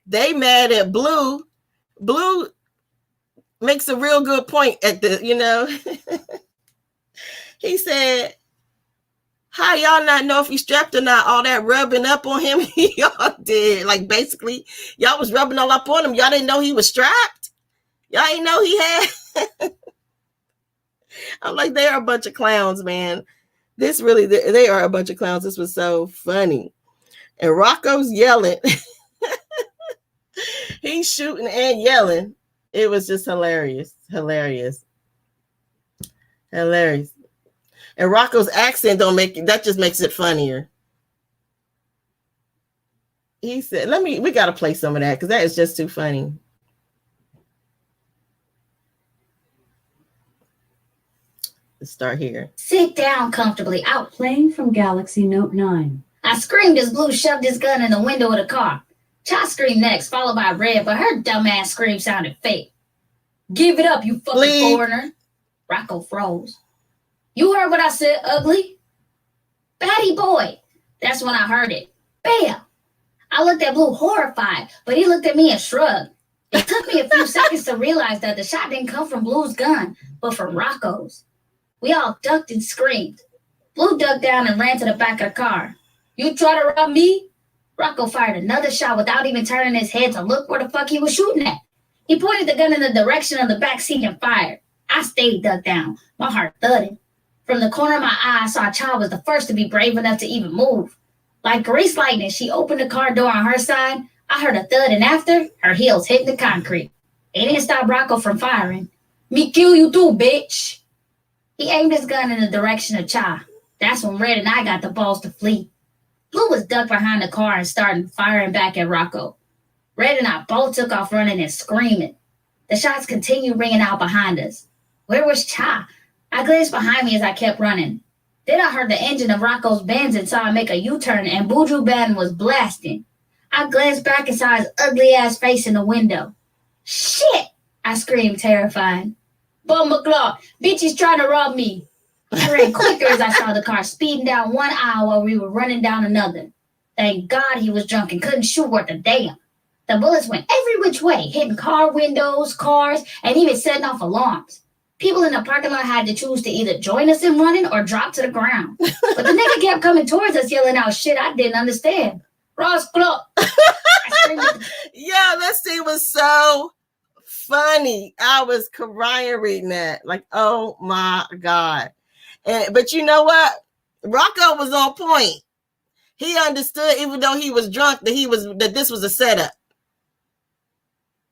they mad at Blue. Blue makes a real good point at he said, how y'all not know if he's strapped or not? All that rubbing up on him, y'all did. Like, basically, y'all was rubbing all up on him. Y'all didn't know he was strapped. Y'all didn't know he had. I'm like, they are a bunch of clowns, man. They are a bunch of clowns. This was so funny. And Rocco's yelling. He's shooting and yelling. It was just hilarious. And Rocco's accent that just makes it funnier. He said, we got to play some of that because that is just too funny. Let's start here. Sit down comfortably. Out. Playing from Galaxy Note 9. I screamed as Blue shoved his gun in the window of the car. Cha screamed next, followed by Red, but her dumbass scream sounded fake. Give it up, you fucking foreigner. Rocco froze. You heard what I said, ugly? Batty boy. That's when I heard it. Bam! I looked at Blue horrified, but he looked at me and shrugged. It took me a few seconds to realize that the shot didn't come from Blue's gun, but from Rocco's. We all ducked and screamed. Blue ducked down and ran to the back of the car. You try to rob me? Rocco fired another shot without even turning his head to look where the fuck he was shooting at. He pointed the gun in the direction of the back seat and fired. I stayed ducked down, my heart thudded. From the corner of my eye, I saw Cha was the first to be brave enough to even move. Like grease lightning, she opened the car door on her side. I heard a thud, and after, her heels hit the concrete. It didn't stop Rocco from firing. Me kill you too, bitch. He aimed his gun in the direction of Cha. That's when Red and I got the balls to flee. Blue was ducked behind the car and started firing back at Rocco. Red and I both took off running and screaming. The shots continued ringing out behind us. Where was Cha? I glanced behind me as I kept running. Then I heard the engine of Rocco's Benz and saw him make a U-turn, and Buju Banton was blasting. I glanced back and saw his ugly-ass face in the window. Shit! I screamed, terrified. Bumba bitch is trying to rob me. I ran quicker as I saw the car speeding down one aisle while we were running down another. Thank God he was drunk and couldn't shoot worth a damn. The bullets went every which way, hitting car windows, cars, and even setting off alarms. People in the parking lot had to choose to either join us in running or drop to the ground. But the nigga kept coming towards us yelling out shit I didn't understand. Ross Club. Yeah, that scene was so funny. I was crying reading that. Like, oh my God. But you know what? Rocco was on point. He understood, even though he was drunk, that this was a setup.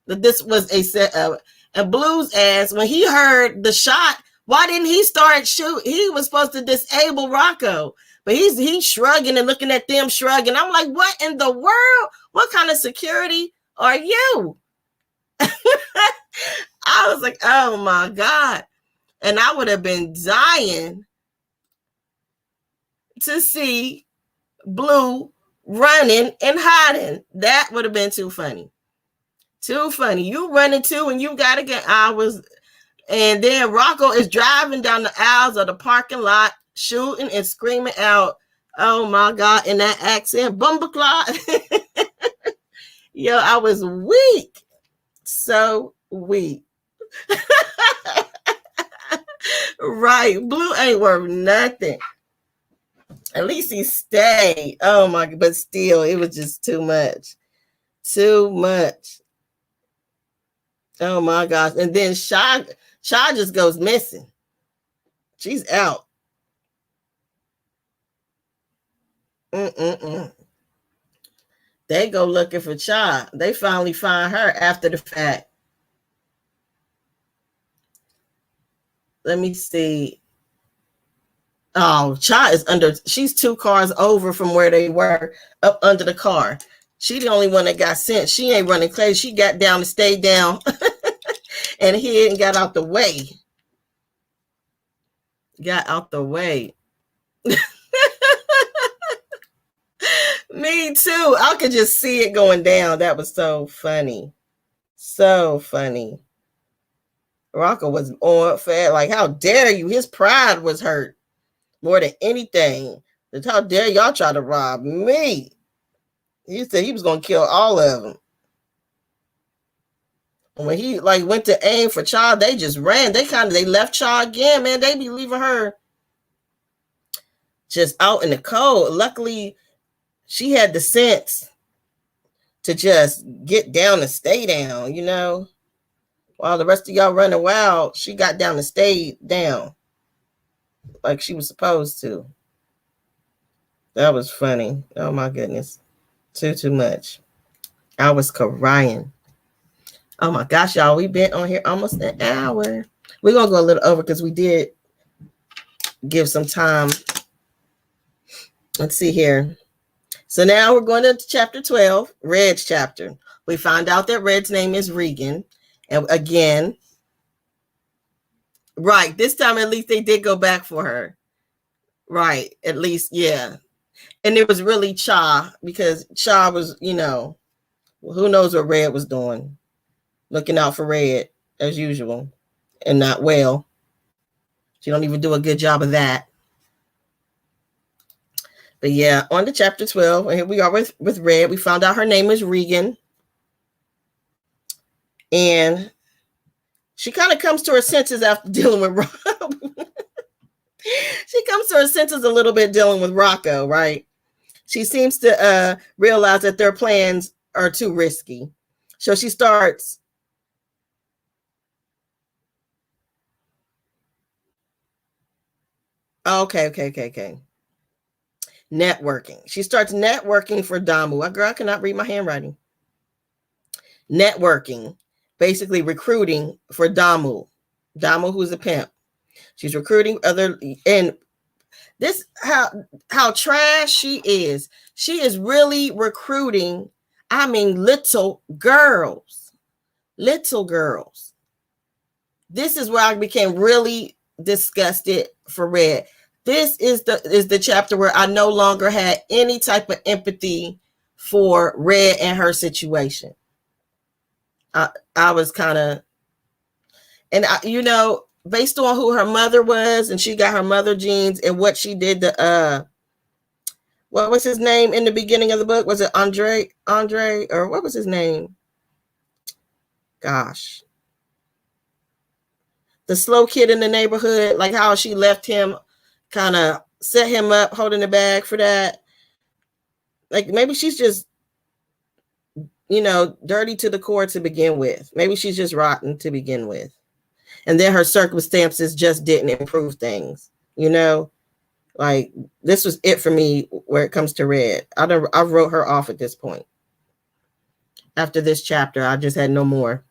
that this was a setup. And Blue's ass, when he heard the shot, why didn't he start shooting? He was supposed to disable Rocco, but he's shrugging and looking at them shrugging. I'm like, what in the world? What kind of security are you? I was like, oh my God. And I would have been dying to see Blue running and hiding. That would have been too funny. Too funny. You running too, and you gotta get hours. And then Rocco is driving down the aisles of the parking lot, shooting and screaming out, oh my God, in that accent, Bumbleclaw. Yo, I was weak. So weak. Right. Blue ain't worth nothing. At least he stayed. Oh my, but still, it was just too much. Too much. Oh my gosh. And then Sha just goes missing. She's out. They go looking for Cha. They finally find her after the fact. Let me see. Oh, Cha is under. She's 2 cars over from where they were, up under the car. She the only one that got sent. She ain't running crazy. She got down and stayed down and hid and got out the way. Got out the way. Me too. I could just see it going down. That was so funny. So funny. Rocco was on fat. Like, how dare you? His pride was hurt more than anything. That's how dare y'all try to rob me? He said he was gonna kill all of them. And when he went to aim for Cha, they just ran. They left Cha again, man. They be leaving her just out in the cold. Luckily, she had the sense to just get down and stay down, While the rest of y'all running wild, she got down and stayed down like she was supposed to. That was funny. Oh my goodness. Too much. I was crying. Oh my gosh, y'all. We've been on here almost an hour. We're going to go a little over because we did give some time. Let's see here. So now we're going to chapter 12, Red's chapter. We found out that Red's name is Regan. And again, right, this time at least they did go back for her. Right, at least, yeah. And it was really Cha, because Cha was, who knows what Red was doing. Looking out for Red, as usual, and not well. She don't even do a good job of that. But yeah, on to chapter 12. And here we are with Red. We found out her name is Regan. And she kind of comes to her senses after dealing with Rob. She comes to her senses a little bit dealing with Rocco, right? She seems to realize that their plans are too risky. So she starts Okay. Networking. She starts networking for Damu. Girl, I cannot read my handwriting. Networking, basically recruiting for Damu. Damu, who's a pimp. She's recruiting and this how trash she is. She is really recruiting, little girls. Little girls. This is where I became really disgusted for Red. This is the chapter where I no longer had any type of empathy for Red and her situation. I was kind of, and based on who her mother was, and she got her mother genes, and what she did to what was his name in the beginning of the book? Was it Andre, or what was his name? Gosh. The slow kid in the neighborhood, like how she left him, kind of set him up, holding the bag for that. Like maybe she's just, dirty to the core to begin with. Maybe she's just rotten to begin with. And then her circumstances just didn't improve things, Like this was it for me where it comes to Red. I wrote her off at this point. After this chapter, I just had no more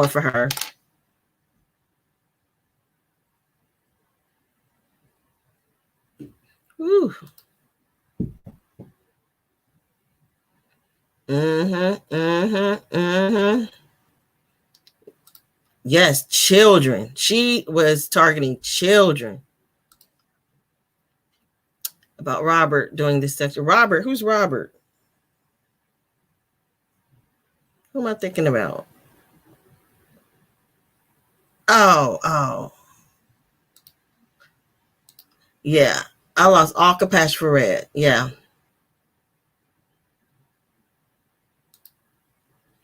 for her. Whew. Yes, children. She was targeting children. About Robert doing this section. Robert, who's Robert? Who am I thinking about? Oh. Yeah. I lost all compassion for Red. Yeah.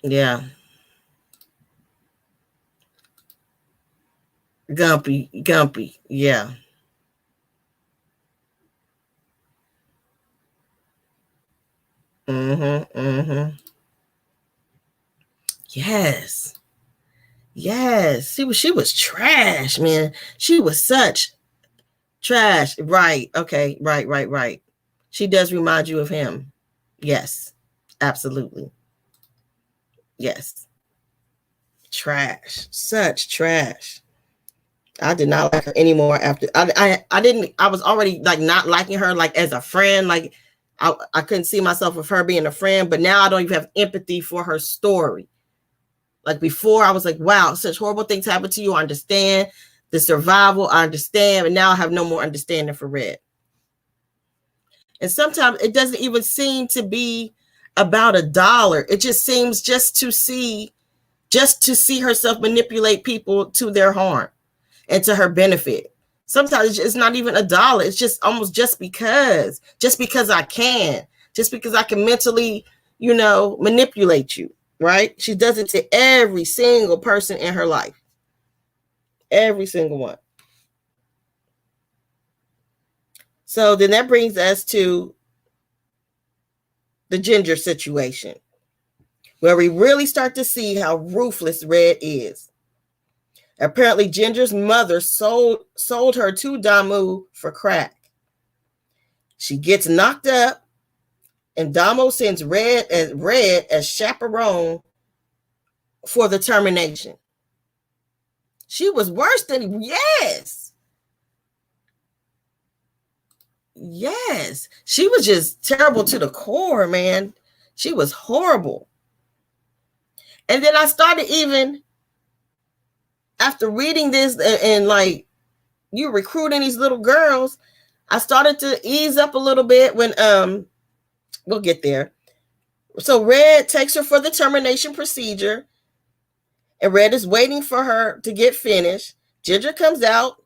Yeah. Gumpy. Yeah. Yes. She was trash, man. She was such trash. Right. Okay. Right. She does remind you of him. Yes. Absolutely. Yes. Trash. Such trash. I did not like her anymore after I was already like not liking her like as a friend. Like I couldn't see myself with her being a friend, but now I don't even have empathy for her story. Like before, I was like, wow, such horrible things happen to you. I understand the survival. I understand. And now I have no more understanding for Red. And sometimes it doesn't even seem to be about $1. It just seems just to see herself manipulate people to their harm and to her benefit. Sometimes it's not even $1. It's just almost just because I can mentally, manipulate you. Right? She does it to every single person in her life. Every single one. So then that brings us to the Ginger situation, where we really start to see how ruthless Red is. Apparently, Ginger's mother sold her to Damu for crack. She gets knocked up, and Damo sends Red as chaperone for the termination. She was worse than yes. She was just terrible to the core, man. She was horrible. And then I started, even after reading this and like you recruiting these little girls, I started to ease up a little bit when we'll get there. So Red takes her for the termination procedure, and Red is waiting for her to get finished. Ginger comes out,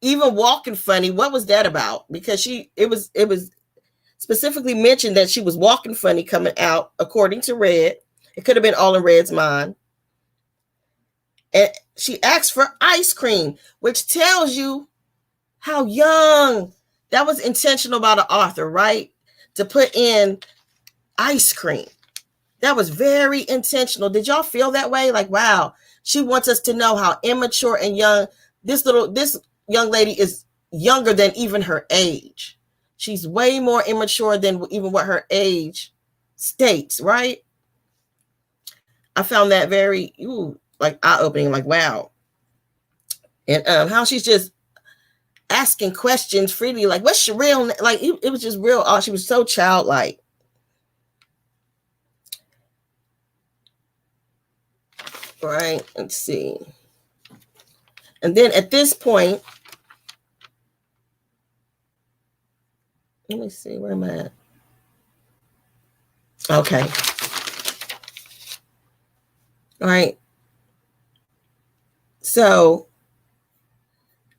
even walking funny. What was that about? Because it was specifically mentioned that she was walking funny coming out, according to Red. It could have been all in Red's mind. And she asked for ice cream, which tells you how young. That was intentional by the author, right? To put in ice cream. That was very intentional. Did y'all feel that way? Like, wow, she wants us to know how immature and young this young lady is, younger than even her age. She's way more immature than even what her age states, right? I found that very like eye-opening, like wow. And how she's just asking questions freely, like what's your real like it was just real. She was so childlike. Right, let's see. And then at this point, let me see, where am I at? Okay. All right. So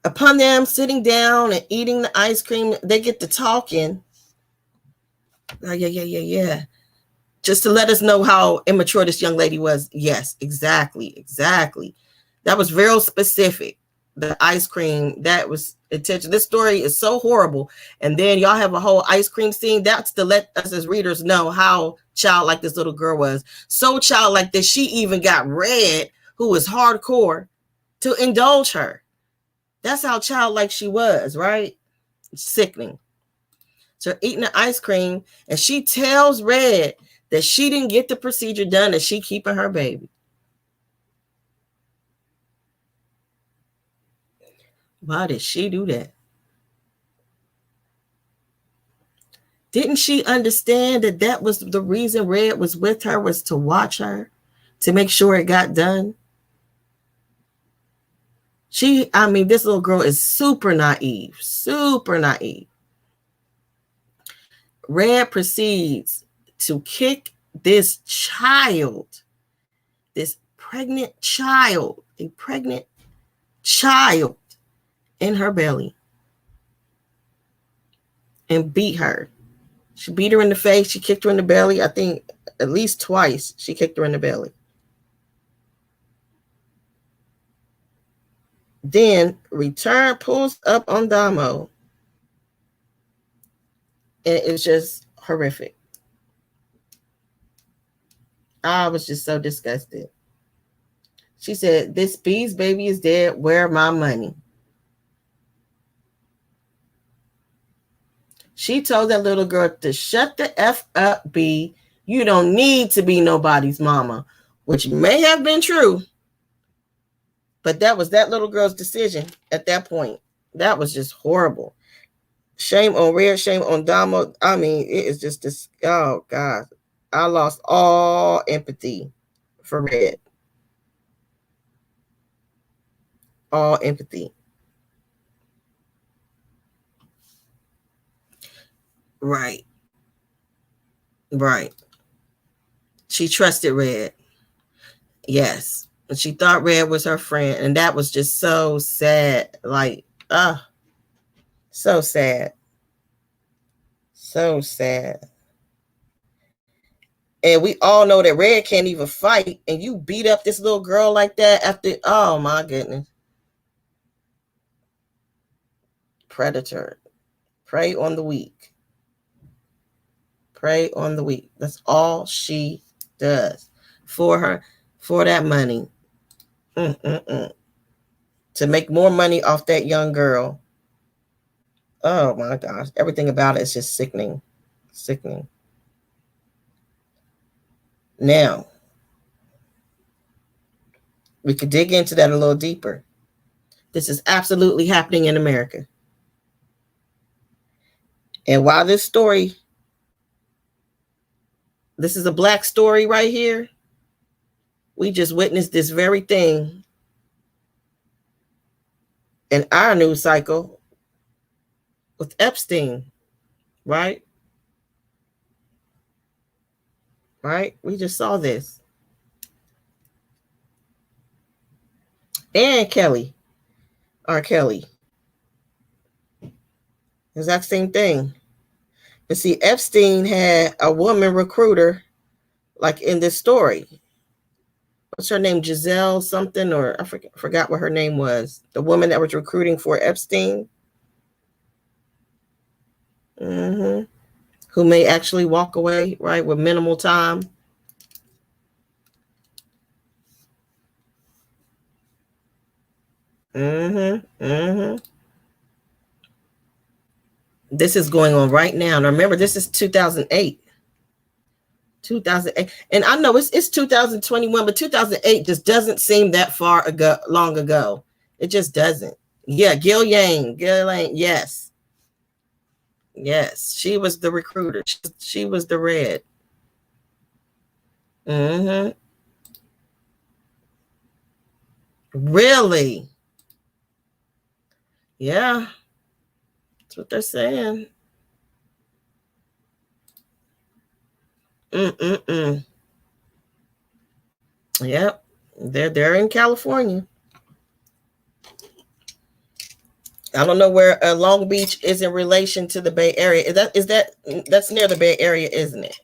upon them sitting down and eating the ice cream, they get to talking. Oh, yeah. Just to let us know how immature this young lady was. Yes, exactly. That was real specific. The ice cream, that was attention. This story is so horrible. And then y'all have a whole ice cream scene. That's to let us as readers know how childlike this little girl was. So childlike that she even got Red, who was hardcore, to indulge her. That's how childlike she was, right? Sickening. So eating the ice cream, and she tells Red that she didn't get the procedure done, that she keeping her baby. Why did she do that? Didn't she understand that that was the reason Red was with her, was to watch her, to make sure it got done? This little girl is super naive, super naive. Red proceeds to kick this child, this pregnant child, a pregnant child in her belly, and beat her. She beat her in the face. She kicked her in the belly. I think at least twice she kicked her in the belly. Then pulls up on Damo. And it was just horrific. I was just so disgusted. She said, "This B's baby is dead. Where my money?" She told that little girl to shut the F up, B. You don't need to be nobody's mama, which may have been true. But that was that little girl's decision at that point. That was just horrible. Shame on Red, shame on Damo. It is just this. Oh, God. I lost all empathy for Red. All empathy. Right. She trusted Red. Yes. And she thought Red was her friend. And that was just so sad. So sad. So sad. And we all know that Red can't even fight. And you beat up this little girl like that after, oh my goodness. Predator. Prey on the weak. Prey on the weak. That's all she does for that money. To make more money off that young girl. Oh my gosh. Everything about it is just sickening. Sickening. Now, we could dig into that a little deeper. This is absolutely happening in America. And while this is a Black story right here, we just witnessed this very thing in our news cycle with Epstein, right? Right? We just saw this. And R. Kelly. Exact same thing. But see, Epstein had a woman recruiter, like in this story. What's her name? Giselle something, or I forgot what her name was. The woman that was recruiting for Epstein. Who may actually walk away, right, with minimal time. This is going on right now. Now remember, this is 2008. 2008. And I know it's 2021, but 2008 just doesn't seem that long ago. It just doesn't. Yeah, Ghislaine, yes. Yes, she was the recruiter. She was the Red. Really? Yeah. That's what they're saying. Yep. They're in California. I don't know where Long Beach is in relation to the Bay Area. That's near the Bay Area, isn't it?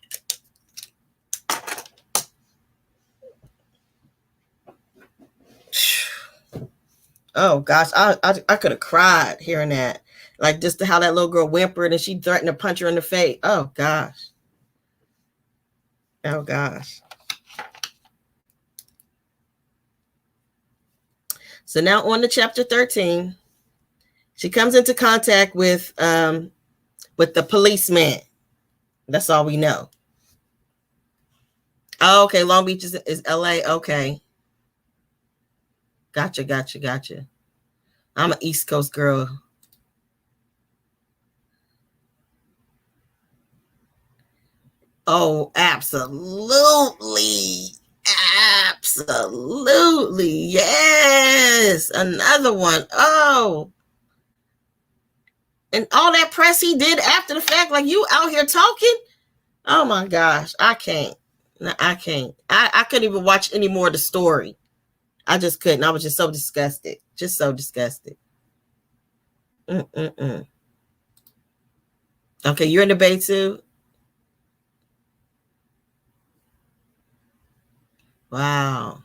Oh gosh, I could have cried hearing that. Like just how that little girl whimpered and she threatened to punch her in the face. Oh gosh. Oh gosh. So now on to chapter 13. She comes into contact with the policeman. That's all we know. Oh, okay. Long Beach is LA. Okay. Gotcha. I'm an East Coast girl. Oh, absolutely. Absolutely. Yes. Another one. Oh. And all that press he did after the fact, like you out here talking. Oh my gosh. I can't. I can't. I couldn't even watch any more of the story. I just couldn't. I was just so disgusted. Just so disgusted. Mm-mm-mm. Okay, you're in the Bay too? Wow.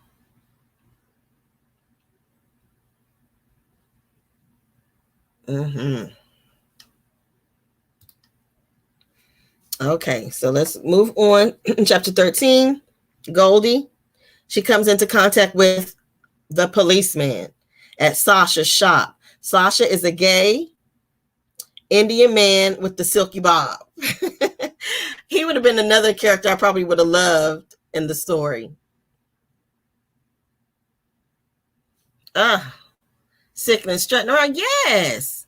Mm-hmm. Okay, so let's move on. Chapter 13, Goldie. She comes into contact with the policeman at Sasha's shop. Sasha is a gay Indian man with the silky bob. He would have been another character I probably would have loved in the story. Sickness strutting around. Yes,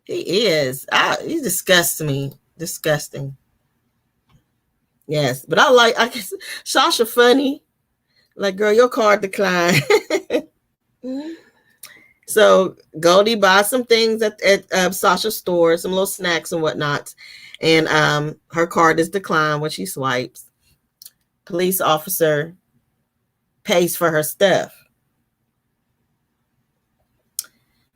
he is. He disgusts me. Disgusting. Yes, but I guess Sasha funny. Like, girl, your card declined. So Goldie buys some things at Sasha's store, some little snacks and whatnot. And her card is declined when she swipes. Police officer pays for her stuff.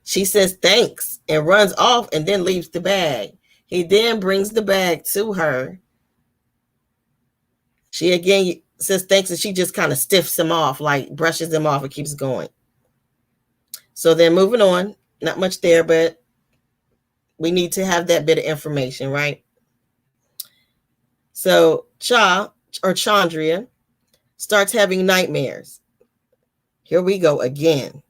She says thanks and runs off and then leaves the bag. He then brings the bag to her. She again says thanks and she just kind of stiffs him off, like brushes him off and keeps going. So then moving on, not much there, but we need to have that bit of information, right? So Chandria starts having nightmares. Here we go again.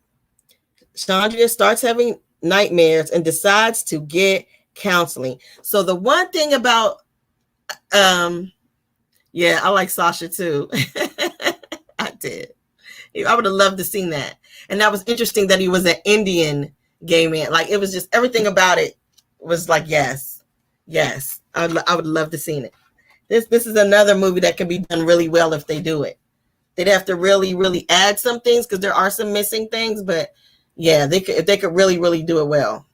Chandria starts having nightmares and decides to get counseling. So the one thing about, yeah, I like Sasha too. I did. I would have loved to seen that. And that was interesting that he was an Indian gay man. Like, it was just everything about it was like, yes. I would love to seen it. This is another movie that can be done really well if they do it. They'd have to really add some things because there are some missing things, but yeah, if they could really do it well.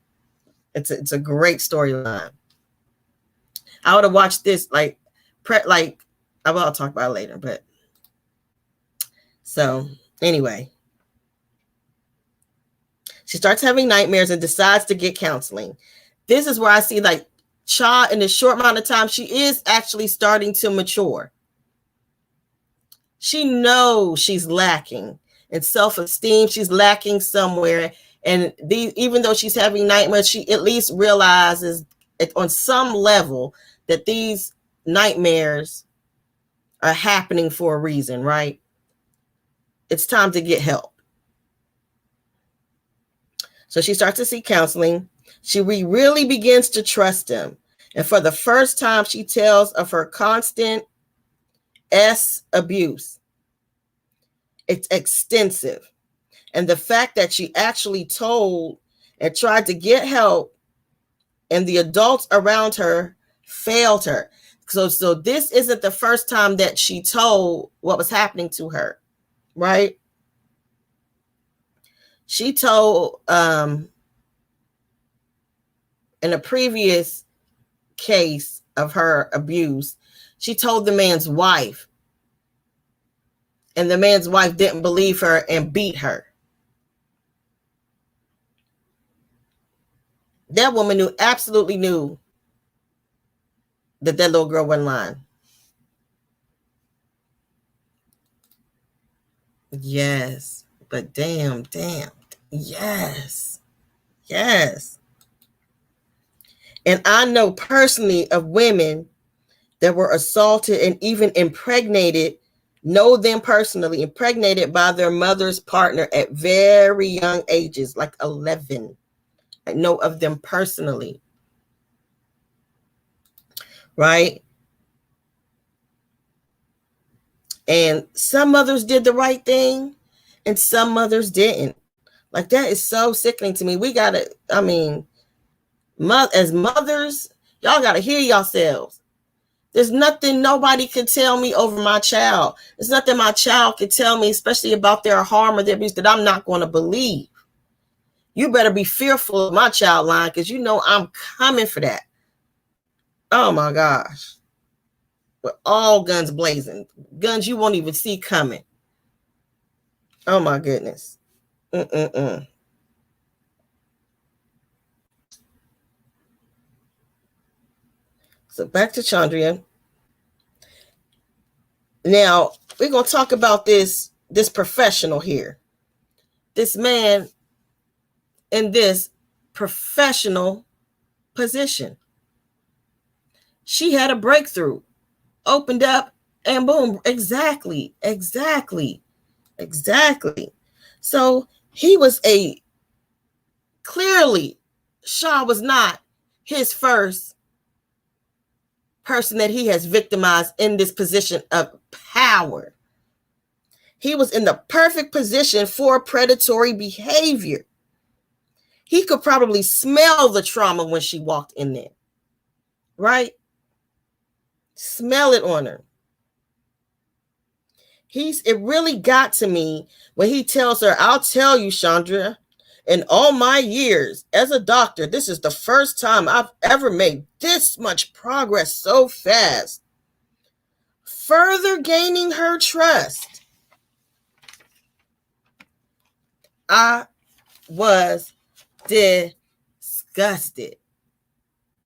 It's a great storyline. I would have watched this I'll talk about it later, but so anyway. She starts having nightmares and decides to get counseling. This is where I see like Cha, in a short amount of time, she is actually starting to mature. She knows she's lacking in self-esteem. She's lacking somewhere. And even though she's having nightmares, she at least realizes on some level that these nightmares are happening for a reason, right? It's time to get help. So she starts to seek counseling. She really begins to trust him. And for the first time, she tells of her constant abuse. It's extensive. And the fact that she actually told and tried to get help and the adults around her failed her. So this isn't the first time that she told what was happening to her, right? She told in a previous case of her abuse, she told the man's wife, and the man's wife didn't believe her and beat her. That woman absolutely knew that little girl wasn't lying. Yes, but damn. Yes. And I know personally of women that were assaulted and even impregnated, know them personally, impregnated by their mother's partner at very young ages, like 11. I know of them personally. Right? And some mothers did the right thing and some mothers didn't. Like, that is so sickening to me. We gotta, I mean, as mothers, y'all gotta hear yourselves. There's nothing nobody could tell me over my child. There's nothing my child could tell me, especially about their harm or their abuse, that I'm not going to believe. You better be fearful of my child line, because you know I'm coming for that. Oh my gosh. With all guns blazing. Guns you won't even see coming. Oh my goodness. So back to Chandria. Now, we're going to talk about this professional here. This man in this professional position. She had a breakthrough, opened up, and boom. Exactly. So he was clearly, Shaw was not his first person that he has victimized in this position of power. He was in the perfect position for predatory behavior. He could probably smell the trauma when she walked in there, right? Smell it on her. It really got to me when he tells her, I'll tell you, Chandra, in all my years as a doctor, this is the first time I've ever made this much progress so fast. Further gaining her trust. I was disgusted.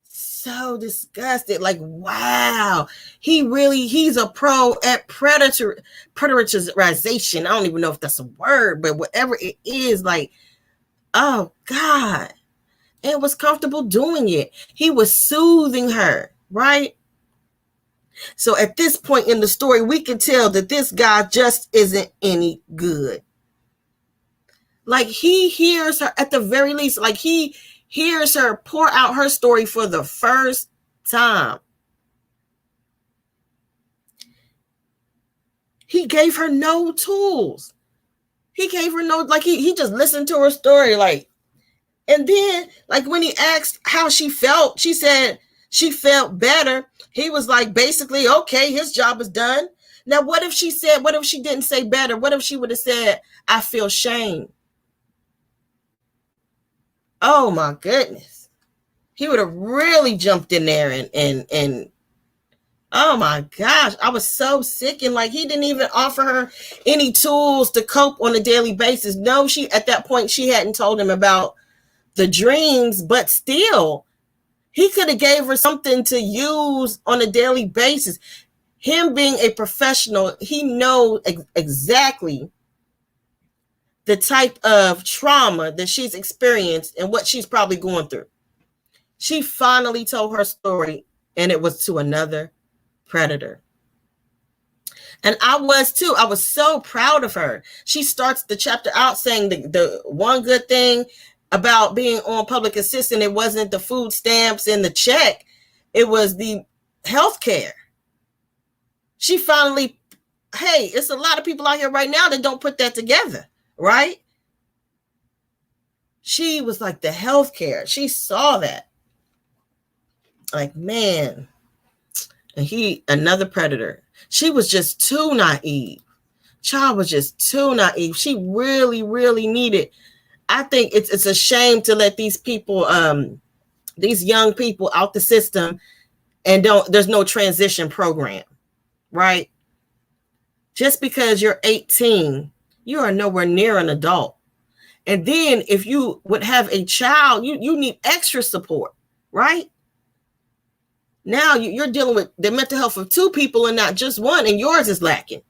So disgusted. Like, wow. He's a pro at predatorization. I don't even know if that's a word, but whatever it is, like, oh God. And was comfortable doing it. He was soothing her, right? So at this point in the story, we can tell that this guy just isn't any good. Like, he hears her at the very least, like he hears her pour out her story for the first time. He gave her no tools. He gave her no, like he just listened to her story, like, and then like when he asked how she felt, she said she felt better. He was like, basically, okay, his job is done. Now, what if she didn't say better? What if she would have said, I feel shame? Oh my goodness. He would have really jumped in there and oh my gosh, I was so sick. And like, he didn't even offer her any tools to cope on a daily basis. No, at that point, she hadn't told him about the dreams, but still, he could have gave her something to use on a daily basis. Him being a professional, he knows exactly the type of trauma that she's experienced and what she's probably going through. She finally told her story, and it was to another predator. And I was too. I was so proud of her. She starts the chapter out saying the one good thing about being on public assistance, it wasn't the food stamps and the check. It was the health care. She finally, hey, it's a lot of people out here right now that don't put that together, right? She was like the health care. She saw that. Like, man. And another predator. She was just too naive. Child was just too naive. She really, really needed. I think it's a shame to let these people, these young people out the system and there's no transition program, right? Just because you're 18, you are nowhere near an adult. And then if you would have a child, you need extra support, right? Now you're dealing with the mental health of two people and not just one, and yours is lacking.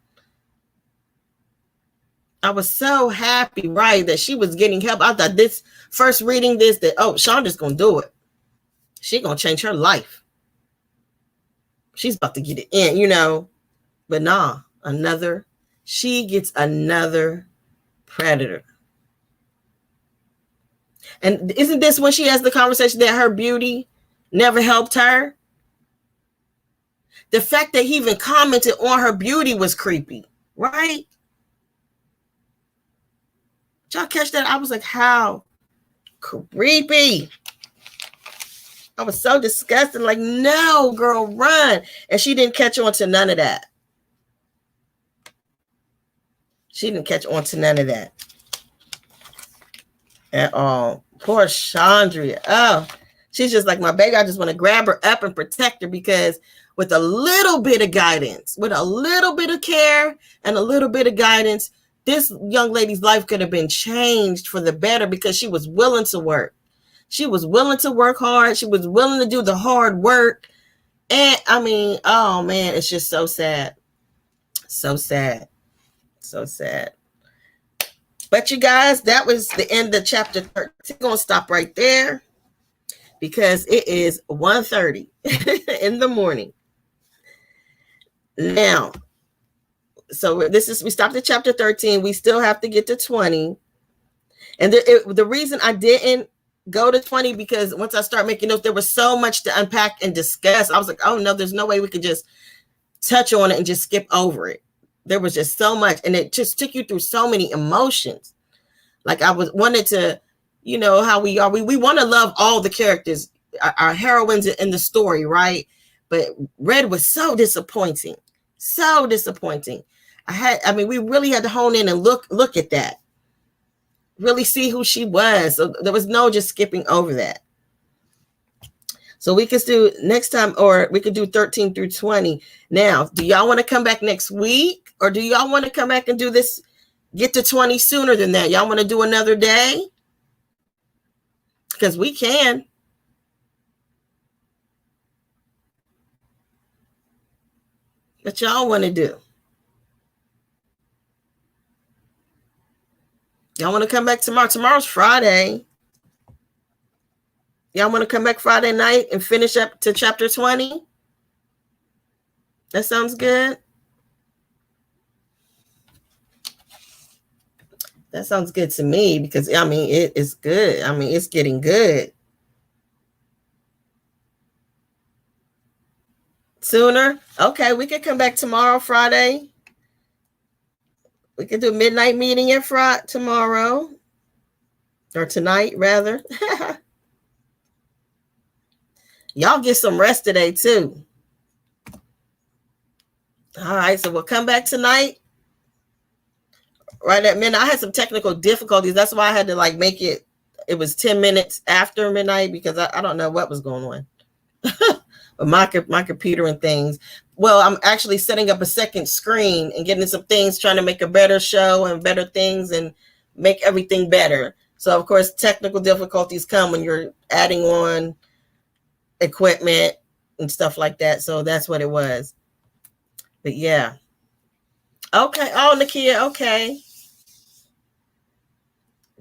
I was so happy, right, that she was getting help. I thought this first reading this, that, oh, Chandra's going to do it. She's going to change her life. She's about to get it in, you know. But nah, she gets another predator. And isn't this when she has the conversation that her beauty never helped her? The fact that he even commented on her beauty was creepy, right? Did y'all catch that? I was like, how creepy. I was so disgusted. Like, no, girl, run. And she didn't catch on to none of that. She didn't catch on to none of that at all. Poor Chandria. Oh, she's just like my baby. I just want to grab her up and protect her, because with a little bit of guidance, with a little bit of care and a little bit of guidance, this young lady's life could have been changed for the better, because she was willing to work. She was willing to work hard. She was willing to do the hard work. And I mean, oh man, it's just so sad. So sad. So sad. But you guys, that was the end of chapter 13. I'm going to stop right there because it is 1:30 in the morning. Now, so we stopped at chapter 13. We still have to get to 20. And the reason I didn't go to 20, because once I start making notes, there was so much to unpack and discuss. I was like, oh no, there's no way we could just touch on it and just skip over it. There was just so much, and it just took you through so many emotions. Like I wanted to, you know how we are. We want to love all the characters, our heroines in the story, right? But Red was so disappointing. So disappointing. We really had to hone in and look at that. Really see who she was. So there was no just skipping over that. So we could do next time, or we could do 13 through 20. Now, do y'all want to come back next week? Or do y'all want to come back and do this, get to 20 sooner than that? Y'all want to do another day? Because we can. What y'all want to do? Y'all want to come back tomorrow? Tomorrow's Friday. Y'all want to come back Friday night and finish up to chapter 20? That sounds good. That sounds good to me, because I mean, it is good. I mean, it's getting good. Sooner? Okay, we could come back tomorrow, Friday. We could do a midnight meeting at Friday tomorrow, or tonight, rather. Y'all get some rest today, too. All right, so we'll come back tonight. Right at midnight. I had some technical difficulties. That's why I had to make it. It was 10 minutes after midnight, because I don't know what was going on. But my computer and things. Well, I'm actually setting up a second screen and getting some things, trying to make a better show and better things and make everything better. So, of course, technical difficulties come when you're adding on equipment and stuff like that. So that's what it was. But yeah. Okay. Oh, Nakia. Okay.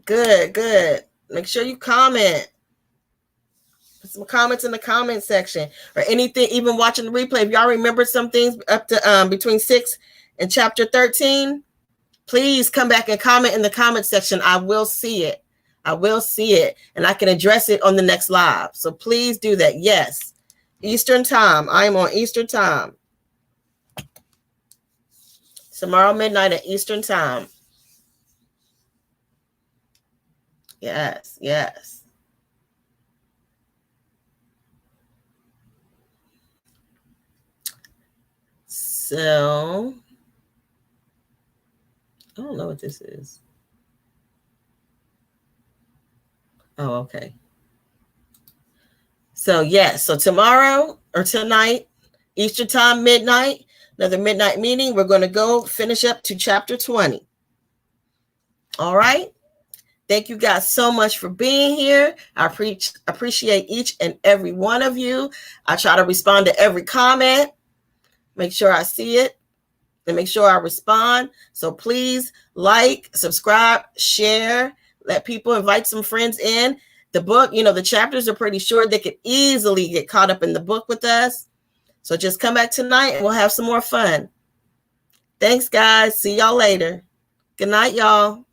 Good. Make sure you comment. Put some comments in the comment section, or anything, even watching the replay. If y'all remember some things up to between 6 and chapter 13, please come back and comment in the comment section. I will see it. And I can address it on the next live. So please do that. Yes. Eastern time. I am on Eastern time. Tomorrow midnight at Eastern time. Yes. So, I don't know what this is. Oh, okay. So, yes. So tomorrow or tonight, Eastern time, midnight, another midnight meeting. We're going to go finish up to chapter 20. All right. Thank you guys so much for being here. I appreciate each and every one of you. I try to respond to every comment. Make sure I see it and make sure I respond. So please subscribe, share, let people, invite some friends in. The book, the chapters are pretty short. They could easily get caught up in the book with us. So just come back tonight and we'll have some more fun. Thanks, guys. See y'all later. Good night, y'all.